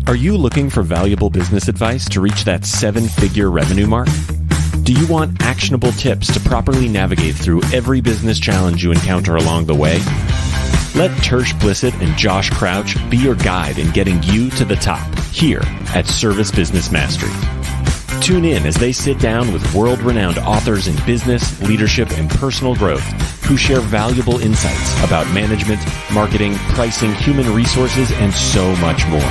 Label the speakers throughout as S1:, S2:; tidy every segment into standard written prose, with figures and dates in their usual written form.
S1: Are you looking for valuable business advice to reach that 7-figure revenue mark? Do you want actionable tips to properly navigate through every business challenge you encounter along the way? Let Tersh Blissett and Josh Crouch be your guide in getting you to the top here at Service Business Mastery. Tune in as they sit down with world-renowned authors in business, leadership, and personal growth who share valuable insights about management, marketing, pricing, human resources, and so much more.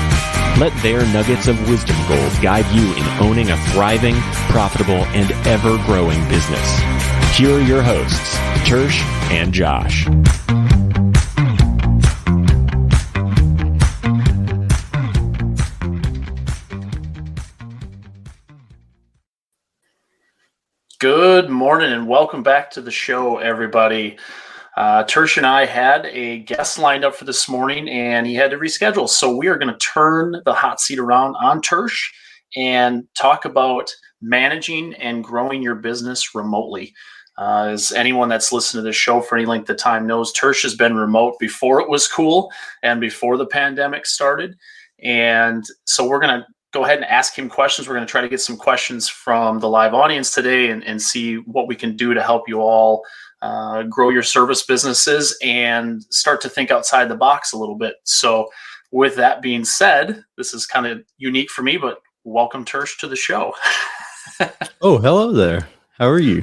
S1: Let their nuggets of wisdom gold guide you in owning a thriving, profitable, and ever-growing business. Here are your hosts, Tersh and Josh.
S2: Good morning and welcome back to the show, everybody. Tersh and I had a guest lined up for this morning and he had to reschedule. So we are going to turn the hot seat around on Tersh and talk about managing and growing your business remotely. As anyone that's listened to this show for any length of time knows, Tersh has been remote before it was cool and before the pandemic started. And so we're going to go ahead and ask him questions. We're going to try to get some questions from the live audience today and see what we can do to help you all grow your service businesses and start to think outside the box a little bit. So with that being said, this is kind of unique for me, but welcome Tersh to the show.
S3: Oh, hello there. How are you?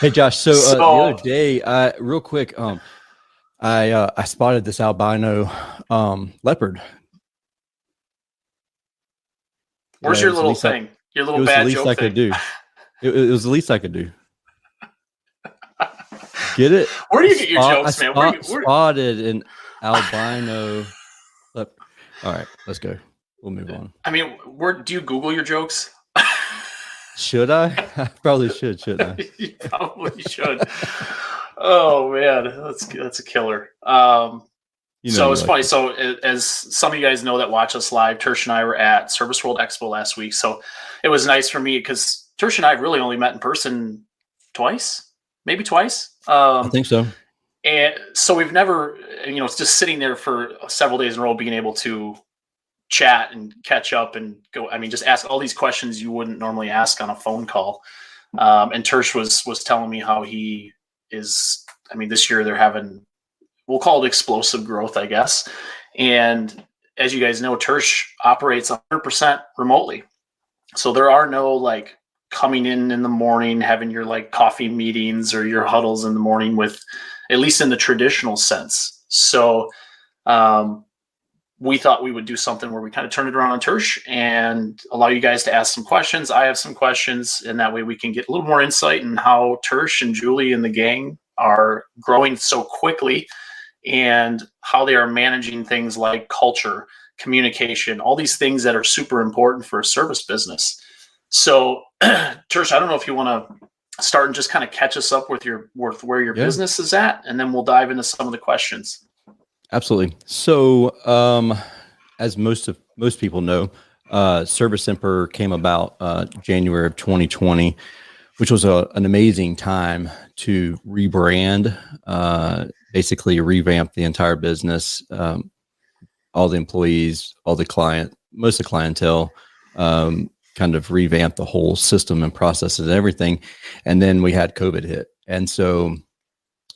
S3: Hey, Josh. So the other day, real quick, I spotted this albino leopard.
S2: Where's your little thing? Your little bad joke thing?
S3: I could do. It was the least I could do. Get it?
S2: Where do you get your jokes, man?
S3: Spotted an albino leopard. All right, let's go. We'll move on.
S2: I mean, do you Google your jokes?
S3: Should I? I probably should, shouldn't I?
S2: You probably should. Oh, man. That's a killer. So it's funny. So as some of you guys know that watch us live, Tersh and I were at Service World Expo last week. So it was nice for me because Tersh and I really only met in person maybe twice.
S3: I think so.
S2: And so we've never, it's just sitting there for several days in a row, being able to chat and catch up and just ask all these questions you wouldn't normally ask on a phone call. And Tersh was telling me how he is, this year they're having, we'll call it explosive growth, I guess. And as you guys know, Tersh operates 100% remotely. So there are no coming in the morning, having your coffee meetings or your huddles in the morning with, at least in the traditional sense. So we thought we would do something where we kind of turn it around on Tersh and allow you guys to ask some questions. I have some questions, and that way we can get a little more insight in how Tersh and Julie and the gang are growing so quickly and how they are managing things like culture, communication, all these things that are super important for a service business. So, Tersh, I don't know if you want to start and just kind of catch us up with where your business is at, and then we'll dive into some of the questions.
S3: Absolutely. So, as most people know, Service Emperor came about January of 2020, which was an amazing time to rebrand, basically revamp the entire business, all the employees, all the most of the clientele, kind of revamp the whole system and processes and everything. And then we had COVID hit. And so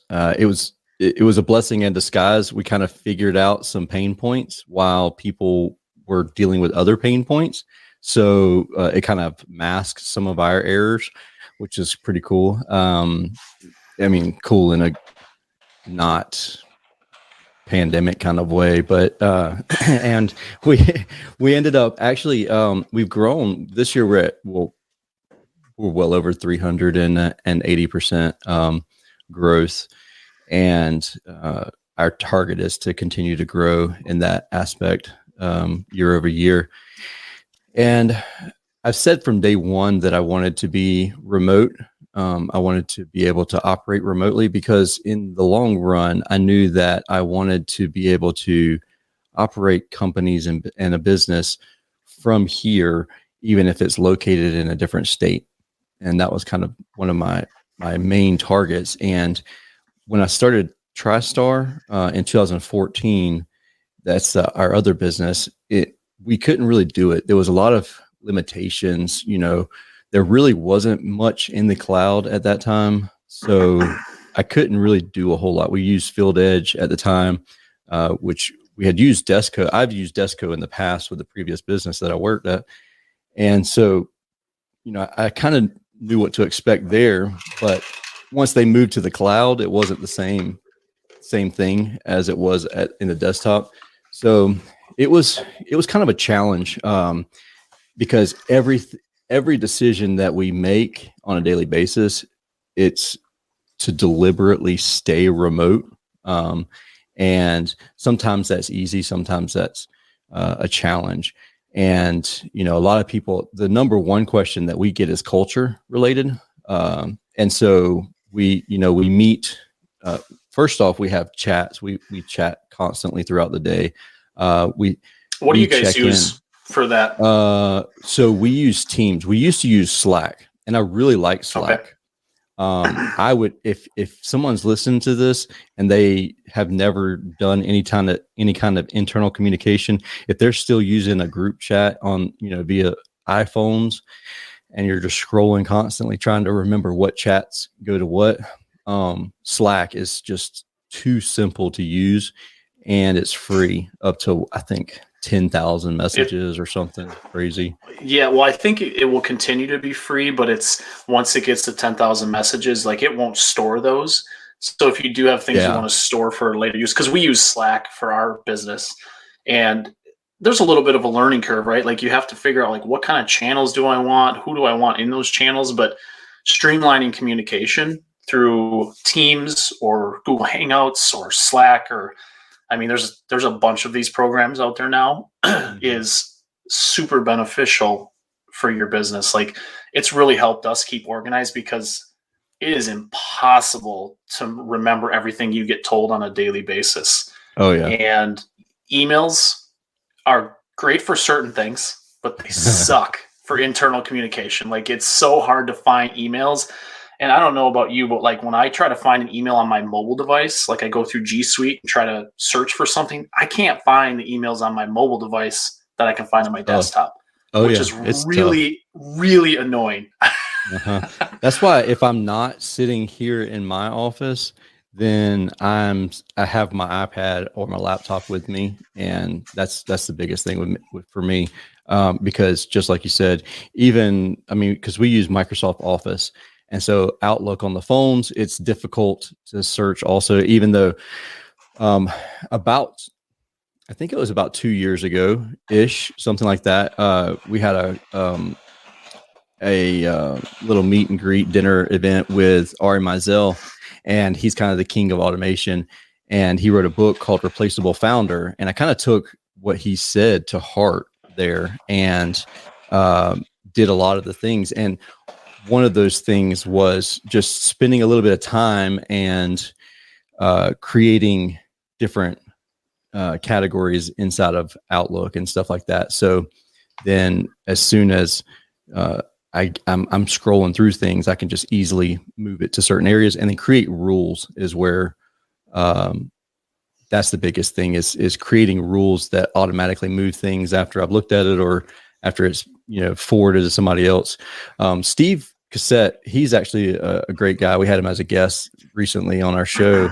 S3: it was a blessing in disguise. We kind of figured out some pain points while people were dealing with other pain points. So it kind of masked some of our errors, which is pretty cool. Cool in a not pandemic kind of way, but and we ended up actually we've grown this year. We're well over 380% growth, and our target is to continue to grow in that aspect year over year. And I've said from day one that I wanted to be remote. I wanted to be able to operate remotely because in the long run, I knew that I wanted to be able to operate companies and a business from here, even if it's located in a different state. And that was kind of one of my main targets. And when I started TriStar in 2014, that's our other business. We couldn't really do it. There was a lot of limitations. There really wasn't much in the cloud at that time, so I couldn't really do a whole lot. We used Field Edge at the time, which we had used Desco. I've used Desco in the past with the previous business that I worked at, and so I kind of knew what to expect there. But once they moved to the cloud, it wasn't the same thing as it was in the desktop. So it was kind of a challenge, because every decision that we make on a daily basis, it's to deliberately stay remote. And sometimes that's easy. Sometimes that's a challenge. And, a lot of people, the number one question that we get is culture related. And so we meet, first off, we have chats. We chat constantly throughout the day.
S2: What do you guys use for that?
S3: So we use Teams. We used to use Slack, and I really like Slack.
S2: Okay.
S3: I would, if someone's listened to this and they have never done any kind of internal communication, if they're still using a group chat on, via iPhones, and you're just scrolling constantly trying to remember what chats go to what, Slack is just too simple to use, and it's free up to, I think, 10,000 messages or something crazy.
S2: Yeah, well, I think it will continue to be free, but once it gets to 10,000 messages, like, it won't store those. So if you do have things you want to store for later use, because we use Slack for our business, and there's a little bit of a learning curve, right? Like, you have to figure out, like, what kind of channels do I want? Who do I want in those channels? But streamlining communication through Teams or Google Hangouts or Slack, or there's a bunch of these programs out there now, is super beneficial for your business. Like, it's really helped us keep organized, because it is impossible to remember everything you get told on a daily basis.
S3: Oh yeah.
S2: And emails are great for certain things, but they suck for internal communication. Like, it's so hard to find emails. And I don't know about you, but like, when I try to find an email on my mobile device, like I go through G Suite and try to search for something, I can't find the emails on my mobile device that I can find on my desktop, which is really, really annoying.
S3: That's why if I'm not sitting here in my office, then I have my iPad or my laptop with me, and that's the biggest thing for me, because just like you said, because we use Microsoft Office. And so Outlook on the phones, it's difficult to search also, even though I think it was about 2 years ago ish, something like that. We had a little meet and greet dinner event with Ari Mizell, and he's kind of the king of automation. And he wrote a book called Replaceable Founder. And I kind of took what he said to heart there, and did a lot of the things. And one of those things was just spending a little bit of time and creating different categories inside of Outlook and stuff like that. So then as soon as I'm scrolling through things, I can just easily move it to certain areas, and then create rules is where that's the biggest thing, is creating rules that automatically move things after I've looked at it, or after it's forwarded to somebody else. Steve Cassette, he's actually a great guy. We had him as a guest recently on our show.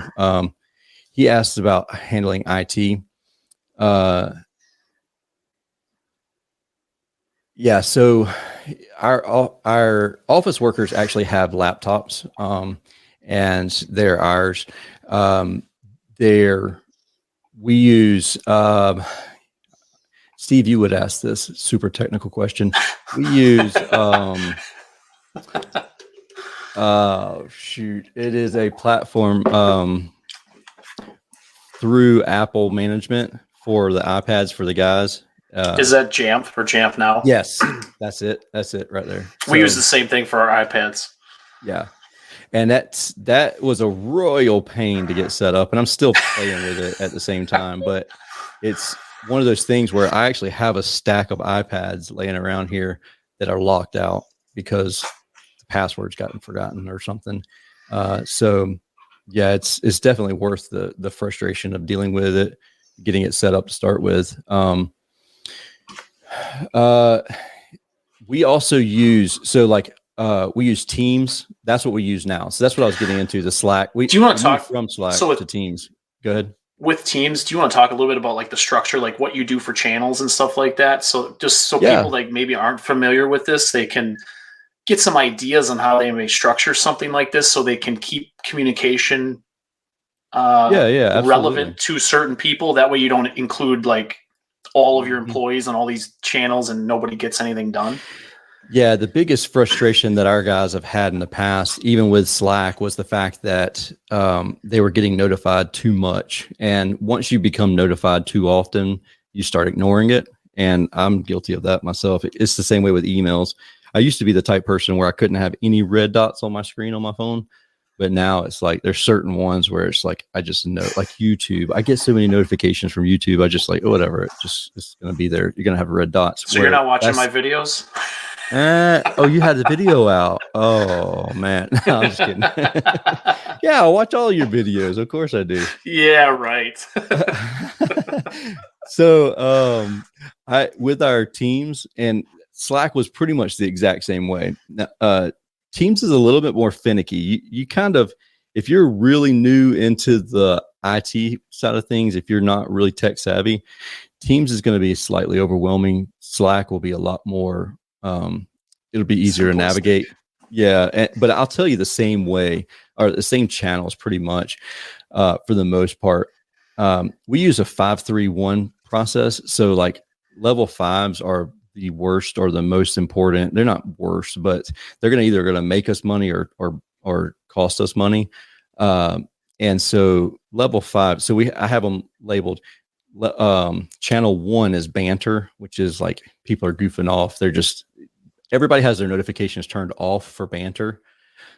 S3: He asked about handling IT. So our office workers actually have laptops, and they're ours. We use, Steve, you would ask this super technical question. We use, it is a platform through Apple management for the iPads for the guys.
S2: Is that Jamf or Jamf Now?
S3: Yes, that's it right there.
S2: We use the same thing for our iPads.
S3: Yeah. And that was a royal pain to get set up, and I'm still playing with it at the same time. But it's one of those things where I actually have a stack of iPads laying around here that are locked out because the password's gotten forgotten or something. So yeah, it's definitely worth the frustration of dealing with it, getting it set up to start with. We also use, we use Teams. That's what we use now. So that's what I was getting into, the Slack.
S2: Do you want to talk
S3: from Slack to Teams? Go ahead.
S2: With Teams, do you want to talk a little bit about like the structure, like what you do for channels and stuff like that? So just so people like maybe aren't familiar with this, they can get some ideas on how they may structure something like this so they can keep communication relevant to certain people. That way you don't include like all of your employees on all these channels and nobody gets anything done.
S3: Yeah, the biggest frustration that our guys have had in the past, even with Slack, was the fact that they were getting notified too much. And once you become notified too often, you start ignoring it. And I'm guilty of that myself. It's the same way with emails. I used to be the type person where I couldn't have any red dots on my screen on my phone. But now it's like there's certain ones where it's like I just know, like YouTube. I get so many notifications from YouTube. I just like, whatever. It's going to be there. You're going to have red dots.
S2: So you're not watching my videos?
S3: Oh, you had the video out. Oh, man. No, I'm just kidding. Yeah, I'll watch all your videos. Of course I do.
S2: Yeah, right.
S3: So with our Teams, and Slack was pretty much the exact same way. Teams is a little bit more finicky. You kind of, if you're really new into the IT side of things, if you're not really tech savvy, Teams is going to be slightly overwhelming. Slack will be a lot more, it'll be easier to navigate. Yeah. But I'll tell you the same way, or the same channels pretty much for the most part. We use a 5-3-1 process. So like level 5s are the worst or the most important. They're not worst, but they're either going to make us money or cost us money. And so level 5, so I have them labeled. Channel 1 is banter, which is like people are goofing off. Everybody has their notifications turned off for banter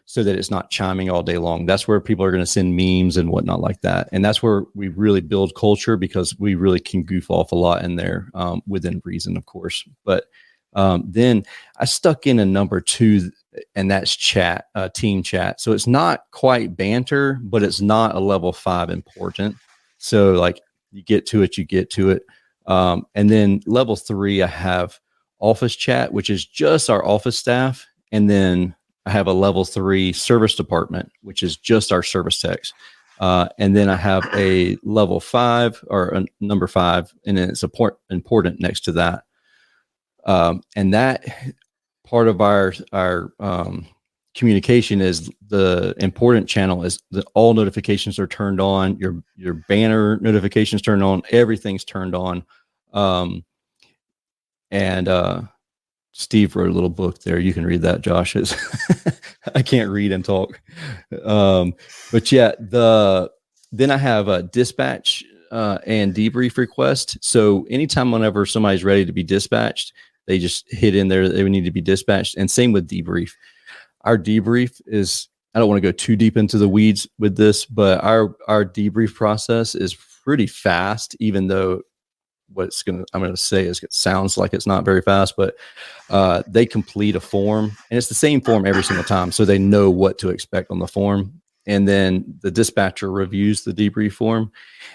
S3: so that it's not chiming all day long. That's where people are going to send memes and whatnot like that. And that's where we really build culture, because we really can goof off a lot in there, within reason, of course. But then I stuck in a number 2, and that's chat, team chat. So it's not quite banter, but it's not a level 5 important. So like you get to it. And then level 3, I have office chat, which is just our office staff. And then I have a level 3 service department, which is just our service techs. And then I have a level 5 or a number 5, and then it's important next to that. And that part of our communication is the important channel is that all notifications are turned on. Your banner notifications turned on. Everything's turned on. And Steve wrote a little book there. You can read that, Josh. I can't read and talk. But yeah, then I have a dispatch and debrief request. So anytime whenever somebody's ready to be dispatched, they just hit in there that they would need to be dispatched. And same with debrief. Our debrief is, I don't want to go too deep into the weeds with this, but our debrief process is pretty fast, even though I'm going to say is it sounds like it's not very fast, but they complete a form, and it's the same form every single time. So they know what to expect on the form. And then the dispatcher reviews the debrief form.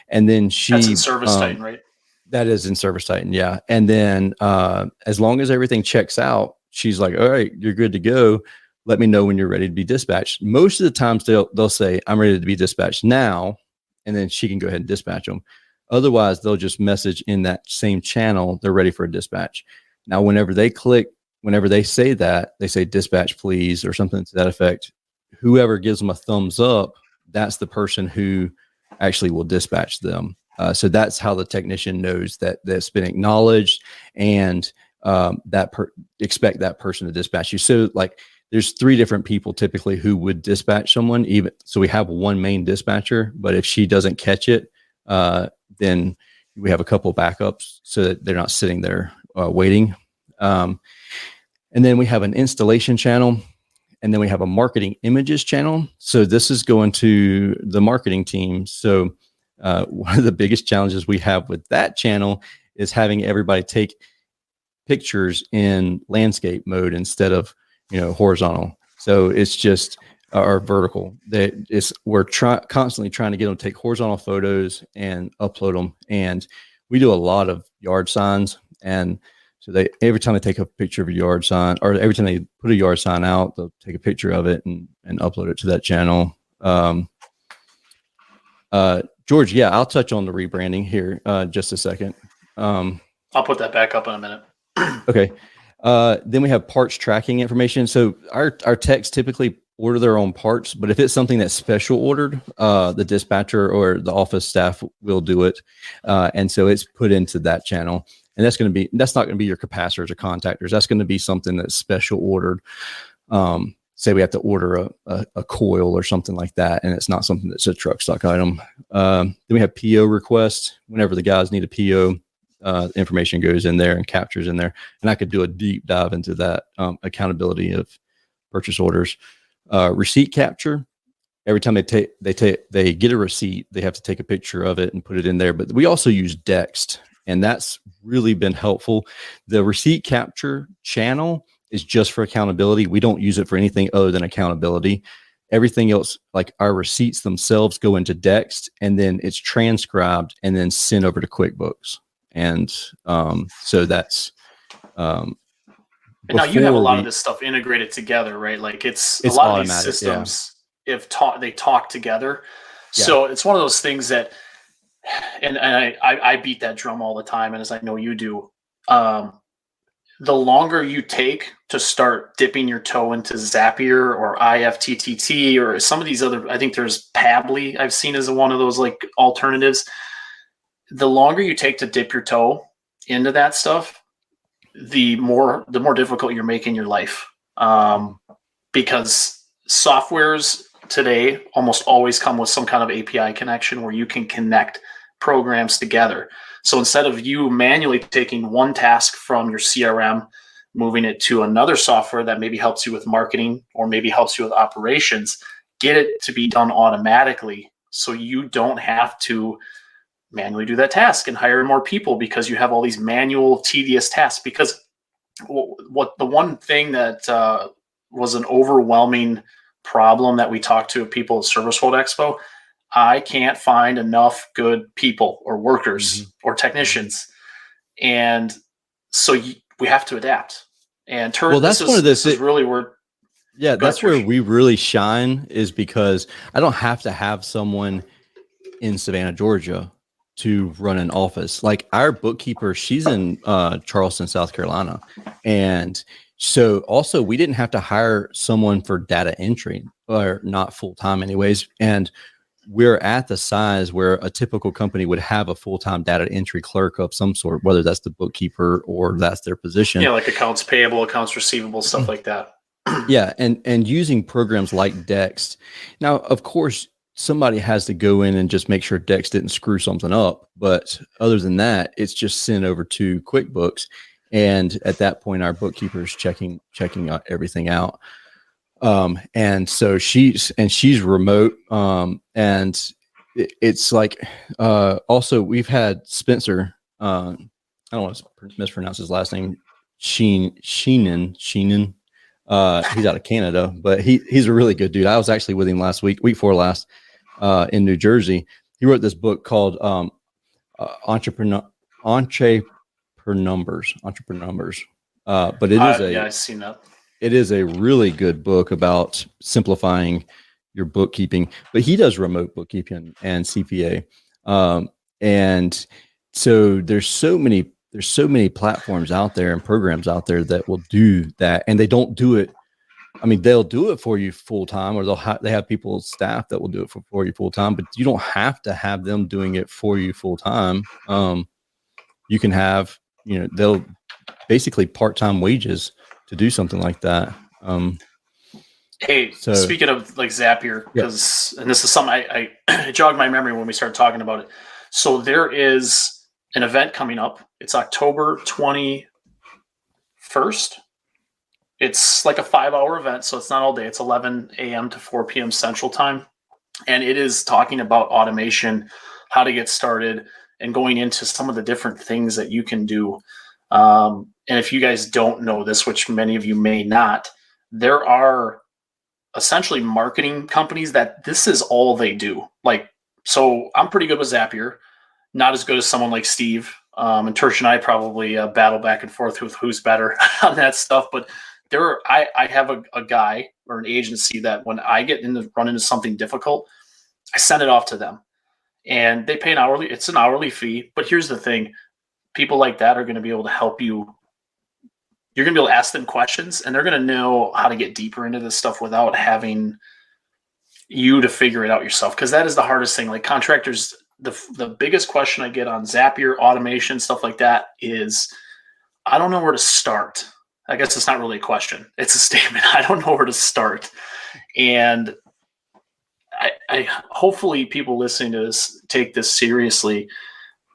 S3: And then
S2: that's in ServiceTitan, right?
S3: That is in ServiceTitan. Yeah. And then as long as everything checks out, she's like, all right, you're good to go. Let me know when you're ready to be dispatched. Most of the times they'll say, I'm ready to be dispatched now. And then she can go ahead and dispatch them. Otherwise, they'll just message in that same channel, they're ready for a dispatch. Now, whenever they say that, they say dispatch, please, or something to that effect. Whoever gives them a thumbs up, that's the person who actually will dispatch them. So that's how the technician knows that that's been acknowledged, and expect that person to dispatch you. So like there's 3 different people typically who would dispatch someone. Even so, we have one main dispatcher, but if she doesn't catch it, then we have a couple backups so that they're not sitting there waiting. And then we have an installation channel, and then we have a marketing images channel. So this is going to the marketing team. So one of the biggest challenges we have with that channel is having everybody take pictures in landscape mode instead of, horizontal. So it's just or vertical. We're constantly trying to get them to take horizontal photos and upload them. And we do a lot of yard signs. And so every time they take a picture of a yard sign, or every time they put a yard sign out, they'll take a picture of it and upload it to that channel. George, yeah, I'll touch on the rebranding here just a second.
S2: I'll put that back up in a minute.
S3: Okay. Then we have parts tracking information. So our techs typically order their own parts, but if it's something that's special ordered, the dispatcher or the office staff will do it. And so it's put into that channel. And that's not going to be your capacitors or contactors. That's going to be something that's special ordered. Say we have to order a coil or something like that, and it's not something that's a truck stock item. Then we have PO requests. Whenever the guys need a PO, information goes in there and captures in there. And I could do a deep dive into that accountability of purchase orders. Receipt capture. Every time they get a receipt, they have to take a picture of it and put it in there. But we also use Dext, and that's really been helpful. The receipt capture channel is just for accountability. We don't use it for anything other than accountability. Everything else, like our receipts themselves, go into Dext, and then it's transcribed and then sent over to QuickBooks. And so that's
S2: and now you have a lot of this stuff integrated together, right? Like it's a lot of these systems, they talk together. Yeah. So it's one of those things that, and I beat that drum all the time, and as I know you do, the longer you take to start dipping your toe into Zapier or IFTTT or some of these other, I think there's Pabbly I've seen as one of those like alternatives. The longer you take to dip your toe into that stuff, the more difficult you're making your life. Because softwares today almost always come with some kind of API connection where you can connect programs together. So instead of you manually taking one task from your CRM, moving it to another software that maybe helps you with marketing or maybe helps you with operations, get it to be done automatically so you don't have to manually do that task and hire more people because you have all these manual tedious tasks. Because what the one thing that was an overwhelming problem that we talked to people at Service World Expo, I can't find enough good people or workers or technicians. And so we have to adapt. And
S3: that's one of this
S2: is really where.
S3: Yeah, that's where we really shine, is because I don't have to have someone in Savannah, Georgia to run an office. Like our bookkeeper, she's in Charleston, South Carolina. And so also we didn't have to hire someone for data entry, or not full time anyways. And we're at the size where a typical company would have a full-time data entry clerk of some sort, whether that's the bookkeeper or that's their position.
S2: Yeah, like accounts payable, accounts receivable, stuff like that.
S3: Yeah, and using programs like Dext. Now, of course, somebody has to go in and just make sure Dext didn't screw something up. But other than that, it's just sent over to QuickBooks. And at that point, our bookkeeper's checking everything out. And so she's remote. And it's like, also we've had Spencer, I don't want to mispronounce his last name, Sheenan. He's out of Canada, but he's a really good dude. I was actually with him week before last, in New Jersey. He wrote this book called, Entrepreneur Numbers. But it is
S2: I've seen that.
S3: It is a really good book about simplifying your bookkeeping, but he does remote bookkeeping and CPA. And so there's so many platforms out there and programs out there that will do that, and they don't do it. I mean, they'll do it for you full time, or they have people staff that will do it for you full time, but you don't have to have them doing it for you full time. You can have, they'll basically part-time wages to do something like that.
S2: Hey, so speaking of like Zapier, because and this is something I it jogged my memory when we started talking about it. So there is an event coming up. It's October 21st. It's like a 5-hour event, so it's not all day. It's 11 a.m. to 4 p.m. Central Time, and it is talking about automation, how to get started, and going into some of the different things that you can do. And if you guys don't know this, which many of you may not, there are essentially marketing companies that this is all they do. Like, so I'm pretty good with Zapier, not as good as someone like Steve. And Tersh and I probably battle back and forth with who's better on that stuff. But I have a guy or an agency that when I run into something difficult, I send it off to them, and they pay it's an hourly fee. But here's the thing: people like that are going to be able to help you. You're going to be able to ask them questions, and they're going to know how to get deeper into this stuff without having you to figure it out yourself. Because that is the hardest thing. Like contractors, the biggest question I get on Zapier, automation, stuff like that is, I don't know where to start. I guess it's not really a question. It's a statement. I don't know where to start. And I hopefully people listening to this take this seriously.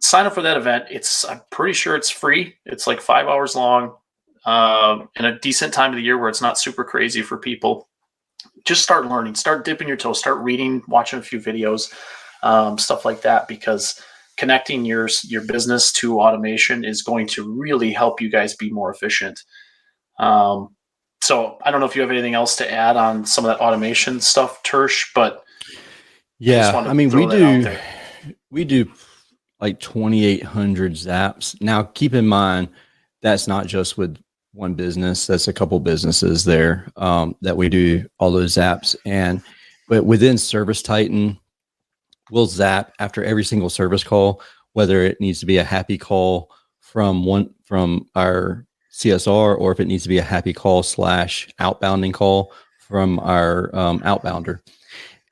S2: Sign up for that event. I'm pretty sure it's free. It's like 5 hours long, in a decent time of the year where it's not super crazy for people. Just start learning, start dipping your toes, start reading, watching a few videos, stuff like that, because connecting your business to automation is going to really help you guys be more efficient. So I don't know if you have anything else to add on some of that automation stuff, Tersh, but
S3: yeah, I mean, we do like 2,800 Zaps. Now, keep in mind, that's not just with one business. That's a couple businesses there that we do all those Zaps. But within ServiceTitan, we'll Zap after every single service call, whether it needs to be a happy call from our CSR, or if it needs to be a happy call / outbounding call from our outbounder.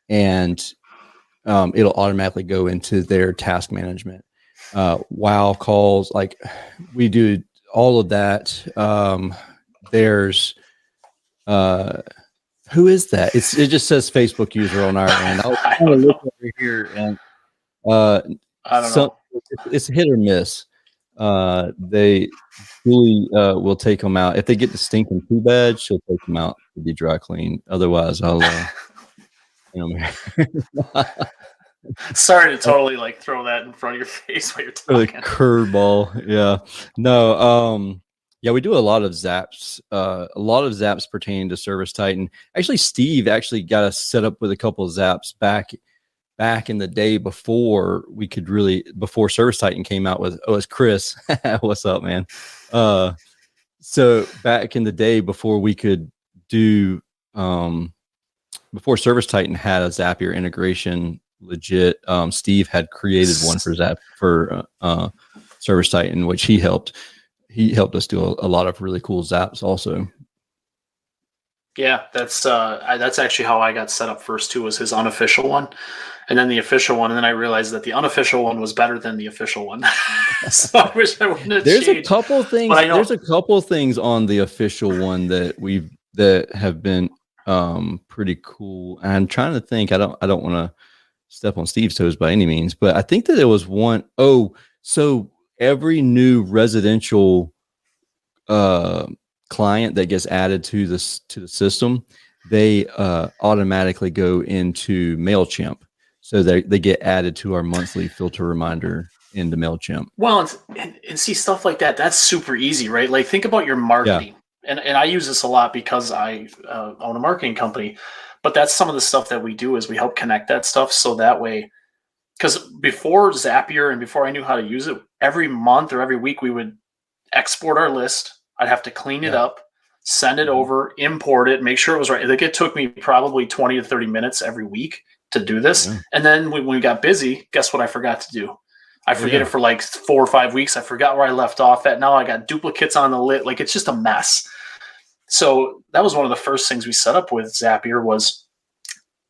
S3: And it'll automatically go into their task management. Wow calls, like we do all of that. There's who is that? It just says Facebook user on our end. I'll kind of look over here, and
S2: I don't know.
S3: It's hit or miss. Julie will take them out if they get the stinking too bad. She'll take them out to be dry cleaned. Otherwise, I'll.
S2: Sorry to totally like throw that in front of your face while you're talking.
S3: The curveball, yeah. No, yeah, we do a lot of Zaps. A lot of Zaps pertaining to ServiceTitan. Actually, Steve got us set up with a couple of Zaps back in the day before ServiceTitan came out with. Oh, it's Chris. What's up, man? So back in the day before we could do, before ServiceTitan had a Zapier integration legit, Steve had created one for ServiceTitan, which he helped us do a lot of really cool Zaps also.
S2: Yeah, that's actually how I got set up first too, was his unofficial one, and then the official one, and then I realized that the unofficial one was better than the official one. So I wish I wouldn't have
S3: There's
S2: changed.
S3: a couple things. There's a couple things on the official one that have been pretty cool. And I'm trying to think. I don't want to step on Steve's toes by any means, but I think that there was one. Oh, so every new residential client that gets added to the system, they automatically go into MailChimp. So they get added to our monthly filter reminder into MailChimp.
S2: Well, and see stuff like that. That's super easy, right? Like think about your marketing. Yeah. And I use this a lot because I own a marketing company. But that's some of the stuff that we do is we help connect that stuff. So that way, because before Zapier and before I knew how to use it, every month or every week we would export our list. I'd have to clean it up, send it over, import it, make sure it was right. Like it took me probably 20 to 30 minutes every week to do this. Yeah. And then when we got busy, guess what I forgot to do? I forget it for like 4 or 5 weeks. I forgot where I left off at. Now I got duplicates on the list. Like it's just a mess. So that was one of the first things we set up with Zapier was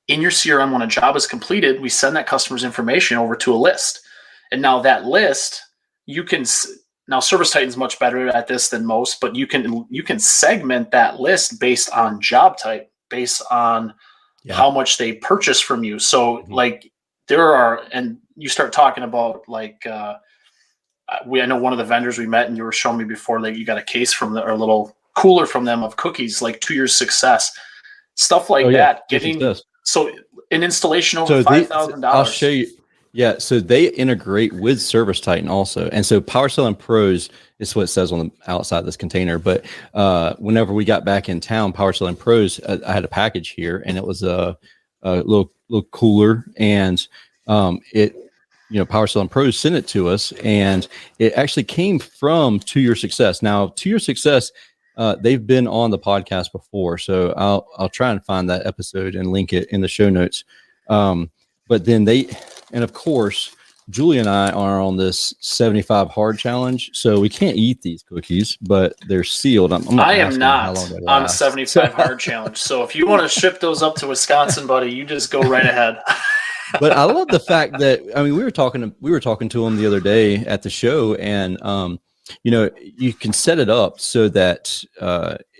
S2: in your CRM, when a job is completed, we send that customer's information over to a list. And now that list, now ServiceTitan's much better at this than most, but you can segment that list based on job type, based on how much they purchase from you. So like and you start talking about like, I know one of the vendors we met and you were showing me before that you got a case from or a little cooler from them of cookies, like 2 years success, stuff like that. So an installation over $5,000.
S3: I'll show you. Yeah, so they integrate with ServiceTitan also. And so Power Selling Pros is what it says on the outside of this container. But whenever we got back in town, Power Selling Pros, I had a package here, and it was a little cooler, and Power Selling Pros sent it to us, and it actually came from To Your Success. Now, To Your Success, they've been on the podcast before, so I'll try and find that episode and link it in the show notes. But then and of course, Julie and I are on this 75 hard challenge, so we can't eat these cookies, but they're sealed.
S2: I am not on 75 hard challenge. So if you want to ship those up to Wisconsin, buddy, you just go right ahead.
S3: But I love the fact that, I mean, we were talking to them the other day at the show, and you can set it up so that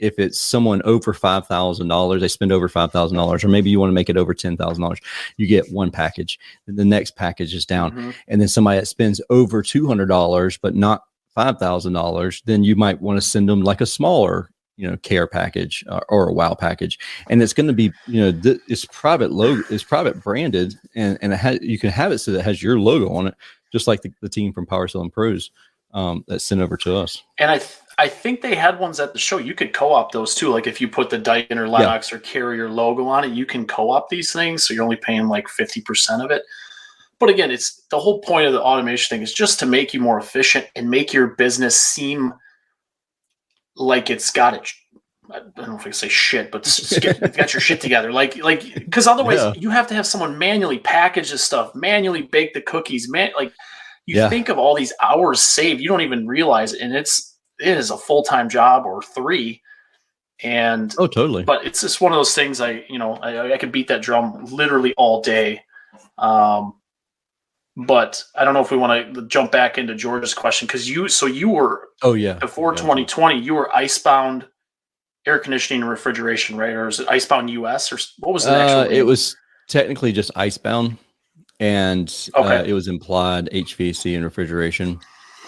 S3: if it's someone over $5,000, they spend over $5,000, or maybe you want to make it over $10,000, you get one package. Then the next package is down,
S2: Mm-hmm.
S3: and then somebody that spends over $200 but not $5,000, then you might want to send them like a smaller, care package or a wow package, and it's going to be, it's private logo, it's private branded, and you can have it so that it has your logo on it, just like the team from Power Selling Pros that's sent over to us.
S2: And I think they had ones at the show. You could co-op those too. Like if you put the Daikin or Lennox or Carrier logo on it, you can co-op these things. So you're only paying like 50% of it. But again, it's the whole point of the automation thing is just to make you more efficient and make your business seem like it's got it. I don't know if I can say shit, but got your shit together. Like, because otherwise you have to have someone manually package this stuff, manually bake the cookies, think of all these hours saved. You don't even realize it. And it is a full-time job or 3. And
S3: oh, totally.
S2: But it's just one of those things I could beat that drum literally all day. But I don't know if we want to jump back into George's question, because you were before 2020, you were Icebound Air Conditioning and Refrigeration, right? Or is it Icebound US, or what was the actual name?
S3: It was technically just Icebound, and it was implied HVAC and refrigeration.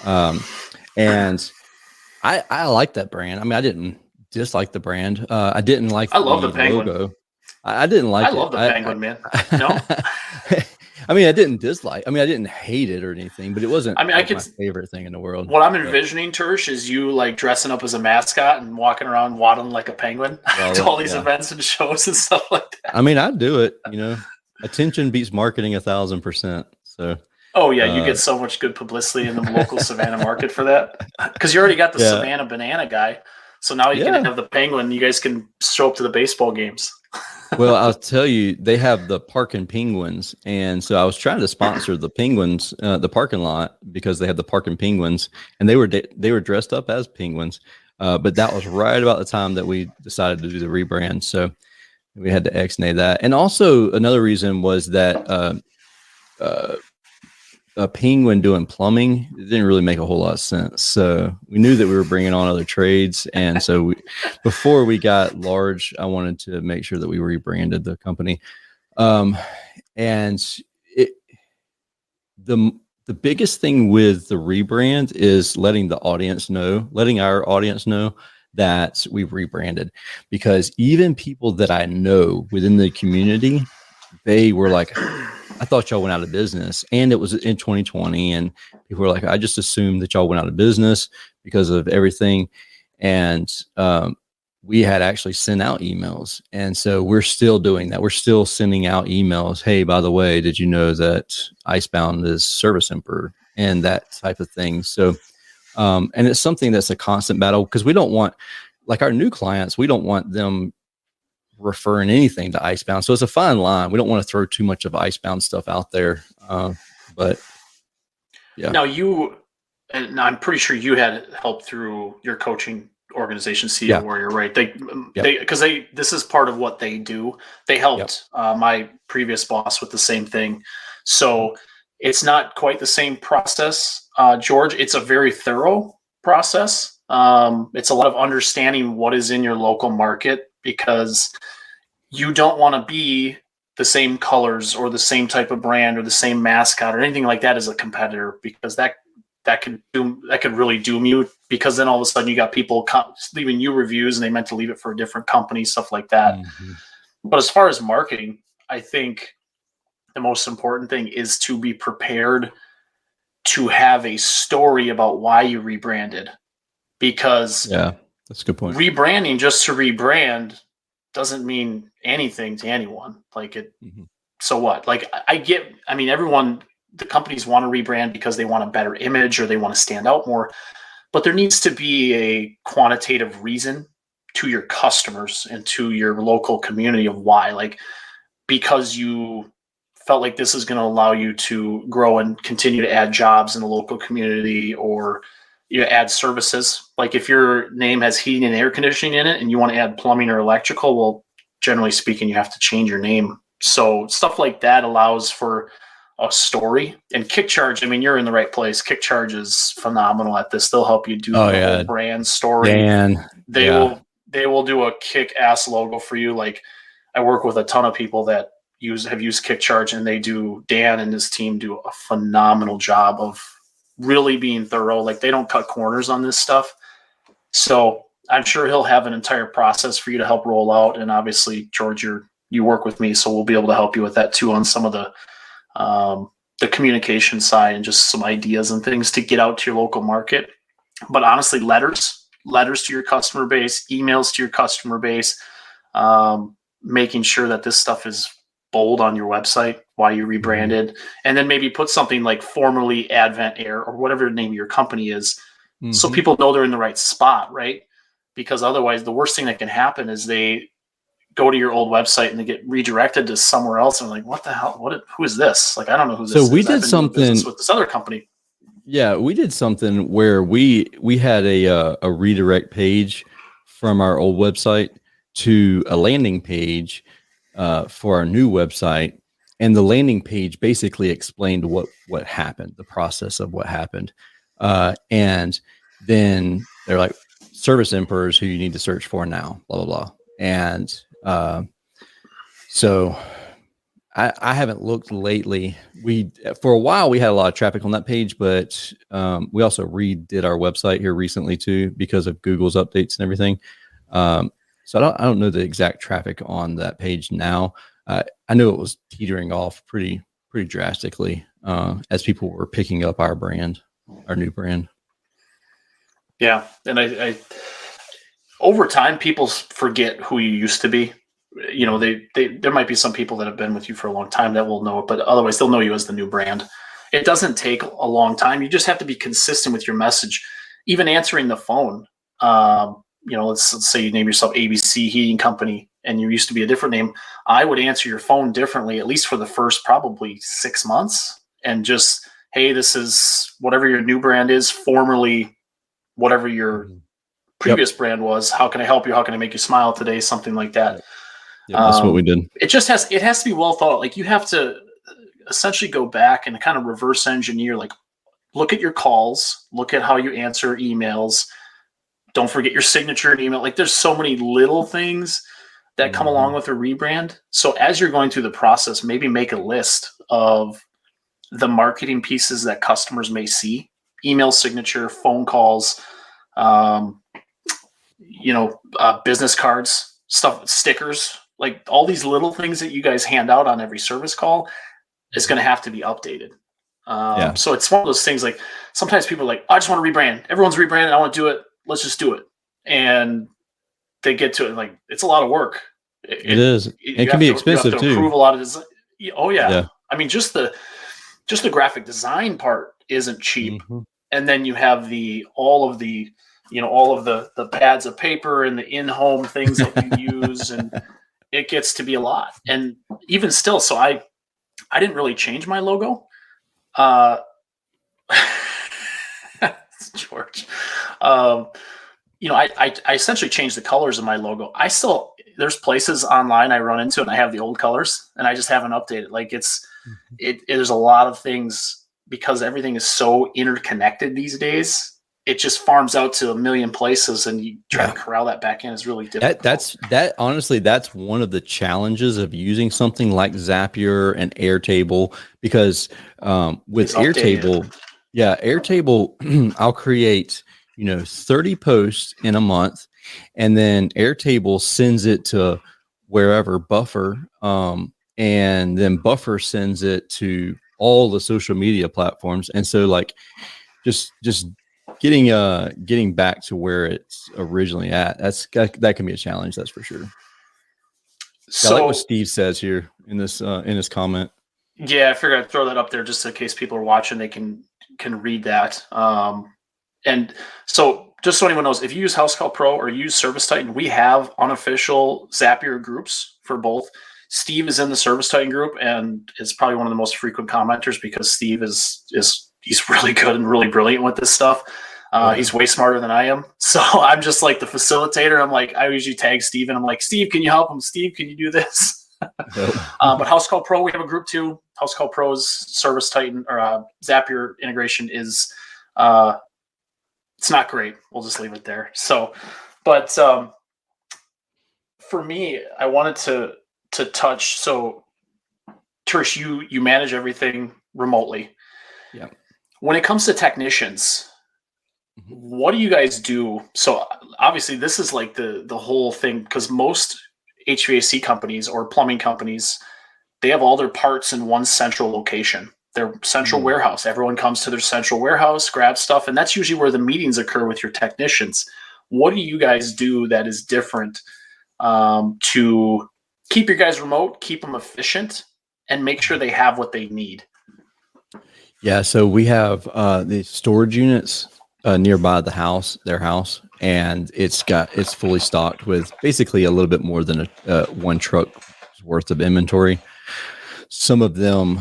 S3: And I like that brand. I mean, I didn't dislike the brand. I didn't like the Penguin logo. I didn't like it.
S2: I love the Penguin, man. No.
S3: I mean, I didn't hate it or anything, but it wasn't my favorite thing in the world.
S2: What I'm envisioning, Tersh, is you like dressing up as a mascot and walking around waddling like a penguin to all these events and shows and stuff like that.
S3: I mean, I'd do it, attention beats marketing 1,000%. So,
S2: you get so much good publicity in the local Savannah market for that, because you already got the Savannah banana guy. So now you can have the Penguin. You guys can show up to the baseball games.
S3: Well, I'll tell you, they have the parking penguins, and so I was trying to sponsor the penguins, the parking lot, because they have the parking penguins, and they were dressed up as penguins. But that was right about the time that we decided to do the rebrand, so we had to ex-nay that. And also another reason was that a penguin doing plumbing, it didn't really make a whole lot of sense. So we knew that we were bringing on other trades. And so before we got large, I wanted to make sure that we rebranded the company. And the biggest thing with the rebrand is letting our audience know that we've rebranded, because even people that I know within the community, they were like, I thought y'all went out of business, and it was in 2020, and people were like, I just assumed that y'all went out of business because of everything. And we had actually sent out emails, and so we're still doing that. We're still sending out emails. Hey, by the way, did you know that Icebound is Service Emperor, and that type of thing. So, and it's something that's a constant battle, because we don't want, like, our new clients, we don't want them referring anything to Icebound. So it's a fine line. We don't want to throw too much of Icebound stuff out there. But yeah.
S2: Now and I'm pretty sure you had help through your coaching organization, CEO Warrior, right? This is part of what they do. They helped my previous boss with the same thing. So it's not quite the same process, George. It's a very thorough process. It's a lot of understanding what is in your local market, because you don't want to be the same colors or the same type of brand or the same mascot or anything like that as a competitor, because that could really doom you, because then all of a sudden you got people leaving you reviews and they meant to leave it for a different company, stuff like that. Mm-hmm. But as far as marketing, I think the most important thing is to be prepared to have a story about why you rebranded, because
S3: that's a good point.
S2: Rebranding just to rebrand doesn't mean anything to anyone. Like it, so what? Like everyone, the companies want to rebrand because they want a better image or they want to stand out more, but there needs to be a quantitative reason to your customers and to your local community of why. Like, because you felt like this is going to allow you to grow and continue to add jobs in the local community, or add services. Like if your name has heating and air conditioning in it and you want to add plumbing or electrical, well, generally speaking, you have to change your name. So stuff like that allows for a story. And KickCharge, I mean, you're in the right place. KickCharge is phenomenal at this. They'll help you do the whole brand story. They will do a kick-ass logo for you. Like I work with a ton of people that have used KickCharge, and Dan and his team do a phenomenal job of really being thorough. Like they don't cut corners on this stuff. So I'm sure he'll have an entire process for you to help roll out. And obviously, George, you work with me, so we'll be able to help you with that too on some of the communication side and just some ideas and things to get out to your local market. But honestly, letters to your customer base, emails to your customer base, making sure that this stuff is bold on your website, why you rebranded, and then maybe put something like formerly Advent Air or whatever the name of your company is, so people know they're in the right spot, right? Because otherwise, the worst thing that can happen is they go to your old website and they get redirected to somewhere else, and like, what the hell? Who is this? Like, I don't know who this is.
S3: So we did something
S2: with this other company.
S3: Yeah, we did something where we had a redirect page from our old website to a landing page for our new website, and the landing page basically explained what happened, the process of what happened, and then they're like, service emperors who you need to search for now, blah blah blah. And so I haven't looked lately. For a while we had a lot of traffic on that page, but we also redid our website here recently too because of Google's updates and everything. So I don't know the exact traffic on that page now. I know it was teetering off pretty drastically as people were picking up our new brand.
S2: Yeah, and I over time, people forget who you used to be. You know, there might be some people that have been with you for a long time that will know it, but otherwise they'll know you as the new brand. It doesn't take a long time. You just have to be consistent with your message, even answering the phone. Let's say you name yourself ABC Heating Company and you used to be a different name. I would answer your phone differently, at least for the first probably 6 months, and just, hey, this is whatever your new brand is, formerly whatever your previous brand was. How can I help you? How can I make you smile today? Something like that.
S3: Yeah, that's what we did.
S2: It has to be well thought. Like you have to essentially go back and kind of reverse engineer, like look at your calls, look at how you answer emails. Don't forget your signature and email. Like there's so many little things that come along with a rebrand. So as you're going through the process, maybe make a list of the marketing pieces that customers may see: email signature, phone calls, business cards, stuff, stickers, like all these little things that you guys hand out on every service call is going to have to be updated. So it's one of those things, like sometimes people are like, I just want to rebrand. Everyone's rebranding. I want to do it. Let's just do it. And they get to it. Like, it's a lot of work.
S3: It is. It can be expensive too.
S2: Approve a lot of design. Oh yeah. I mean, just the graphic design part isn't cheap. And then you have all of the pads of paper and the in-home things that you use, and it gets to be a lot. And even still, so I didn't really change my logo. George. I essentially changed the colors of my logo. There's places online I run into and I have the old colors and I just haven't updated. Like there's a lot of things, because everything is so interconnected these days. It just farms out to a million places, and you try to corral that back in is really difficult. Honestly,
S3: that's one of the challenges of using something like Zapier and Airtable, because with Airtable, I'll create 30 posts in a month, and then Airtable sends it to wherever Buffer, and then Buffer sends it to all the social media platforms. And so like just getting back to where it's originally at, that can be a challenge, that's for sure. So, I like what Steve says here in his comment.
S2: Yeah, I figured I'd throw that up there just in case people are watching, they can read that. And so just so anyone knows, if you use House Call Pro or use ServiceTitan, we have unofficial Zapier groups for both. Steve is in the ServiceTitan group and is probably one of the most frequent commenters because Steve he's really good and really brilliant with this stuff. He's way smarter than I am. So I'm just like the facilitator. I'm like, I usually tag Steve and I'm like, Steve, can you help him? Steve, can you do this? But House Call Pro, we have a group too. House Call Pro's ServiceTitan or Zapier integration is, it's not great. We'll just leave it there. So, but for me, I wanted to touch. So, Tersh, you manage everything remotely.
S3: Yeah.
S2: When it comes to technicians, what do you guys do? So obviously this is like the whole thing, because most HVAC companies or plumbing companies, they have all their parts in one central location, their central warehouse. Everyone comes to their central warehouse, grabs stuff, and that's usually where the meetings occur with your technicians. What do you guys do that is different to keep your guys remote, keep them efficient, and make sure they have what they need?
S3: Yeah, so we have the storage units nearby their house, and it's fully stocked with basically a little bit more than one truck's worth of inventory. Some of them,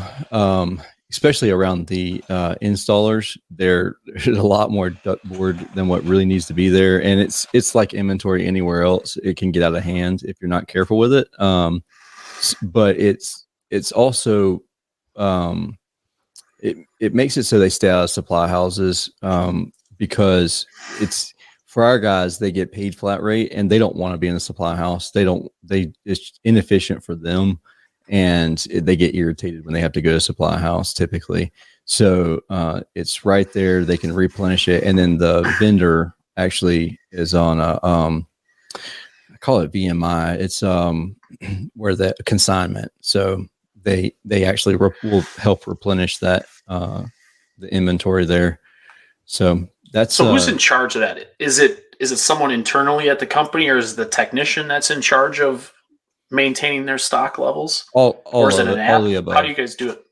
S3: especially around the installers, there's a lot more ductboard than what really needs to be there, and it's like inventory anywhere else. It can get out of hand if you're not careful with it. But it's also it makes it so they stay out of supply houses, because it's for our guys, they get paid flat rate and they don't want to be in a supply house. It's inefficient for them, and they get irritated when they have to go to supply house typically. So it's right there. They can replenish it. And then the vendor actually is on I call it VMI. It's where the consignment. So they actually will help replenish that, the inventory there. So who's in charge of that? Is it someone internally at the company, or is the technician that's in charge of maintaining their stock levels? Or is it an app? How do you guys do it?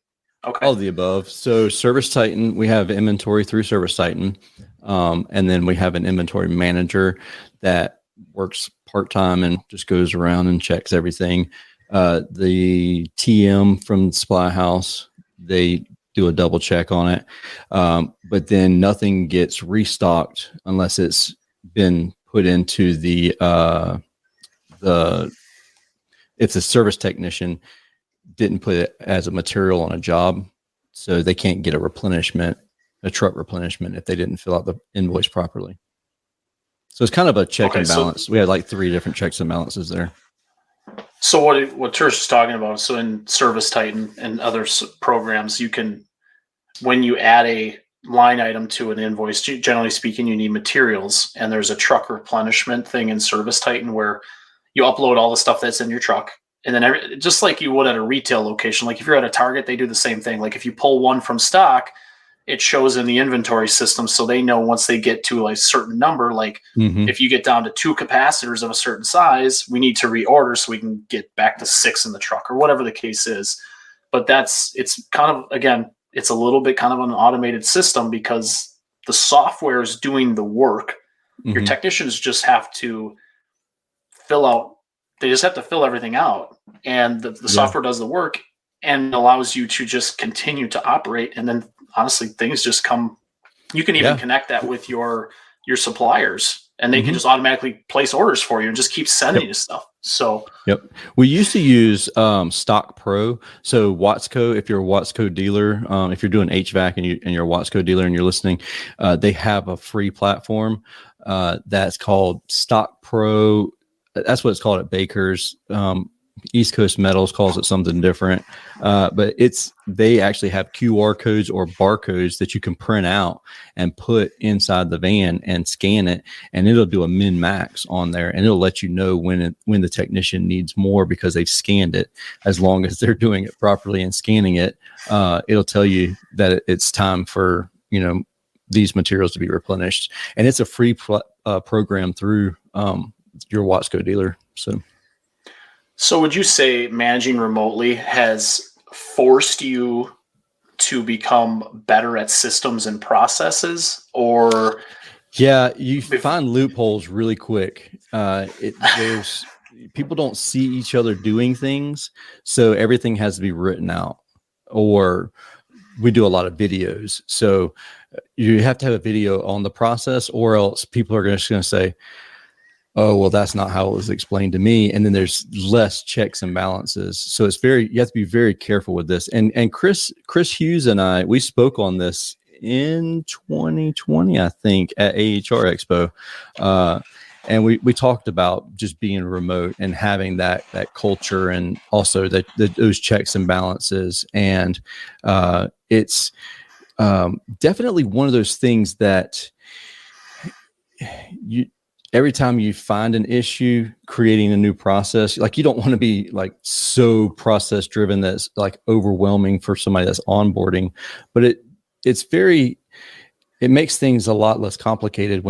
S3: Okay. All of the above. So ServiceTitan, we have inventory through ServiceTitan. And then we have an inventory manager that works part-time and just goes around and checks everything. The TM from the supply house, they do a double check on it. But then nothing gets restocked unless it's been put into if the service technician didn't put it as a material on a job, so they can't get a truck replenishment if they didn't fill out the invoice properly. So it's kind of a check and balance. We had like 3 different checks and balances there.
S2: So what Tersh is talking about, so in ServiceTitan and other programs, you can, when you add a line item to an invoice, generally speaking, you need materials, and there's a truck replenishment thing in ServiceTitan where you upload all the stuff that's in your truck. And then just like you would at a retail location, like if you're at a Target, they do the same thing. Like if you pull one from stock, it shows in the inventory system, so they know once they get to a certain number, like if you get down to 2 capacitors of a certain size, we need to reorder so we can get back to 6 in the truck, or whatever the case is. But it's kind of, again, it's a little bit kind of an automated system because the software is doing the work. Your technicians just have to fill everything out, and the software does the work and allows you to just continue to operate. And then honestly, things just come. You can even connect that with your suppliers, and they can just automatically place orders for you and just keep sending you stuff. So
S3: we used to use Stock Pro. So Watsco, if you're a Watsco dealer, if you're doing HVAC and you're a Watsco dealer and you're listening, they have a free platform that's called Stock Pro. That's what it's called at Baker's. East Coast Metals calls it something different, but they actually have QR codes or barcodes that you can print out and put inside the van and scan it, and it'll do a min max on there, and it'll let you know when the technician needs more because they've scanned it. As long as they're doing it properly and scanning it, it'll tell you that it's time for these materials to be replenished, and it's a free program through your Watsco dealer.
S2: So would you say managing remotely has forced you to become better at systems and processes, or?
S3: Yeah, you find loopholes really quick. There's people don't see each other doing things, so everything has to be written out. Or we do a lot of videos, so you have to have a video on the process, or else people are just going to say, oh, well, that's not how it was explained to me. And then there's less checks and balances. So you have to be very careful with this. And Chris Hughes and we spoke on this in 2020, I think, at AHR Expo. And we talked about just being remote and having that culture, and also those checks and balances. And it's definitely one of those things that every time you find an issue, creating a new process, like you don't want to be like so process driven that's like overwhelming for somebody that's onboarding, but it makes things a lot less complicated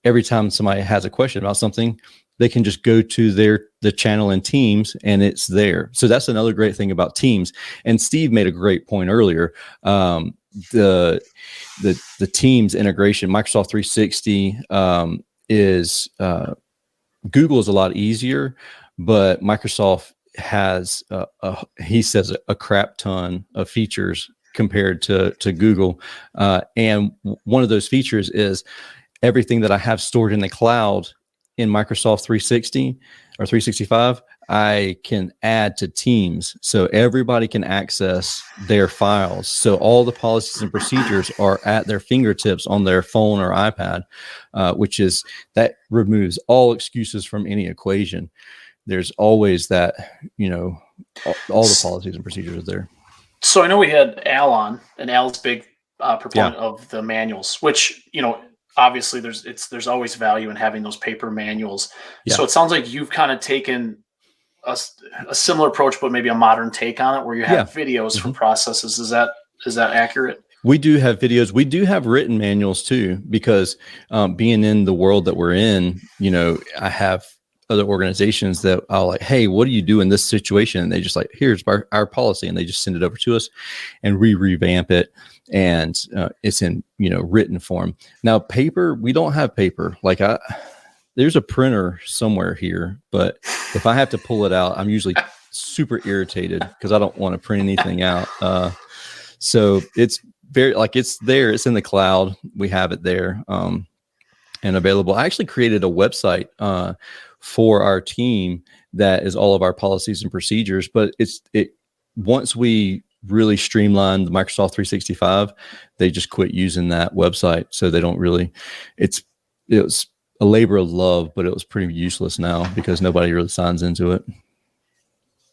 S3: every time somebody has a question about something, they can just go to the channel in Teams and it's there. So that's another great thing about Teams. And Steve made a great point earlier. The Teams integration, Microsoft 360, is Google is a lot easier, but Microsoft has he says a crap ton of features compared to Google, and one of those features is everything that I have stored in the cloud in Microsoft 360 or 365 I can add to Teams, so everybody can access their files. So all the policies and procedures are at their fingertips on their phone or iPad, that removes all excuses from any equation. There's always that, all the policies and procedures are there.
S2: So I know we had Al on, and Al's big proponent of the manuals, which, obviously there's always value in having those paper manuals. Yeah. So it sounds like you've kind of taken a similar approach, but maybe a modern take on it, where you have videos for processes. Is that accurate?
S3: We do have videos. We do have written manuals too, because being in the world that we're in, I have other organizations that I'll like, hey, what do you do in this situation? And they just like, here's our policy. And they just send it over to us and we revamp it. And it's in, written form. Now, paper, we don't have paper. Like there's a printer somewhere here, but if I have to pull it out, I'm usually super irritated because I don't want to print anything out. So it's it's there, it's in the cloud. We have it there and available. I actually created a website for our team that is all of our policies and procedures, but once we really streamlined the Microsoft 365, they just quit using that website. So they don't really, it was a labor of love, but it was pretty useless now because nobody really signs into it.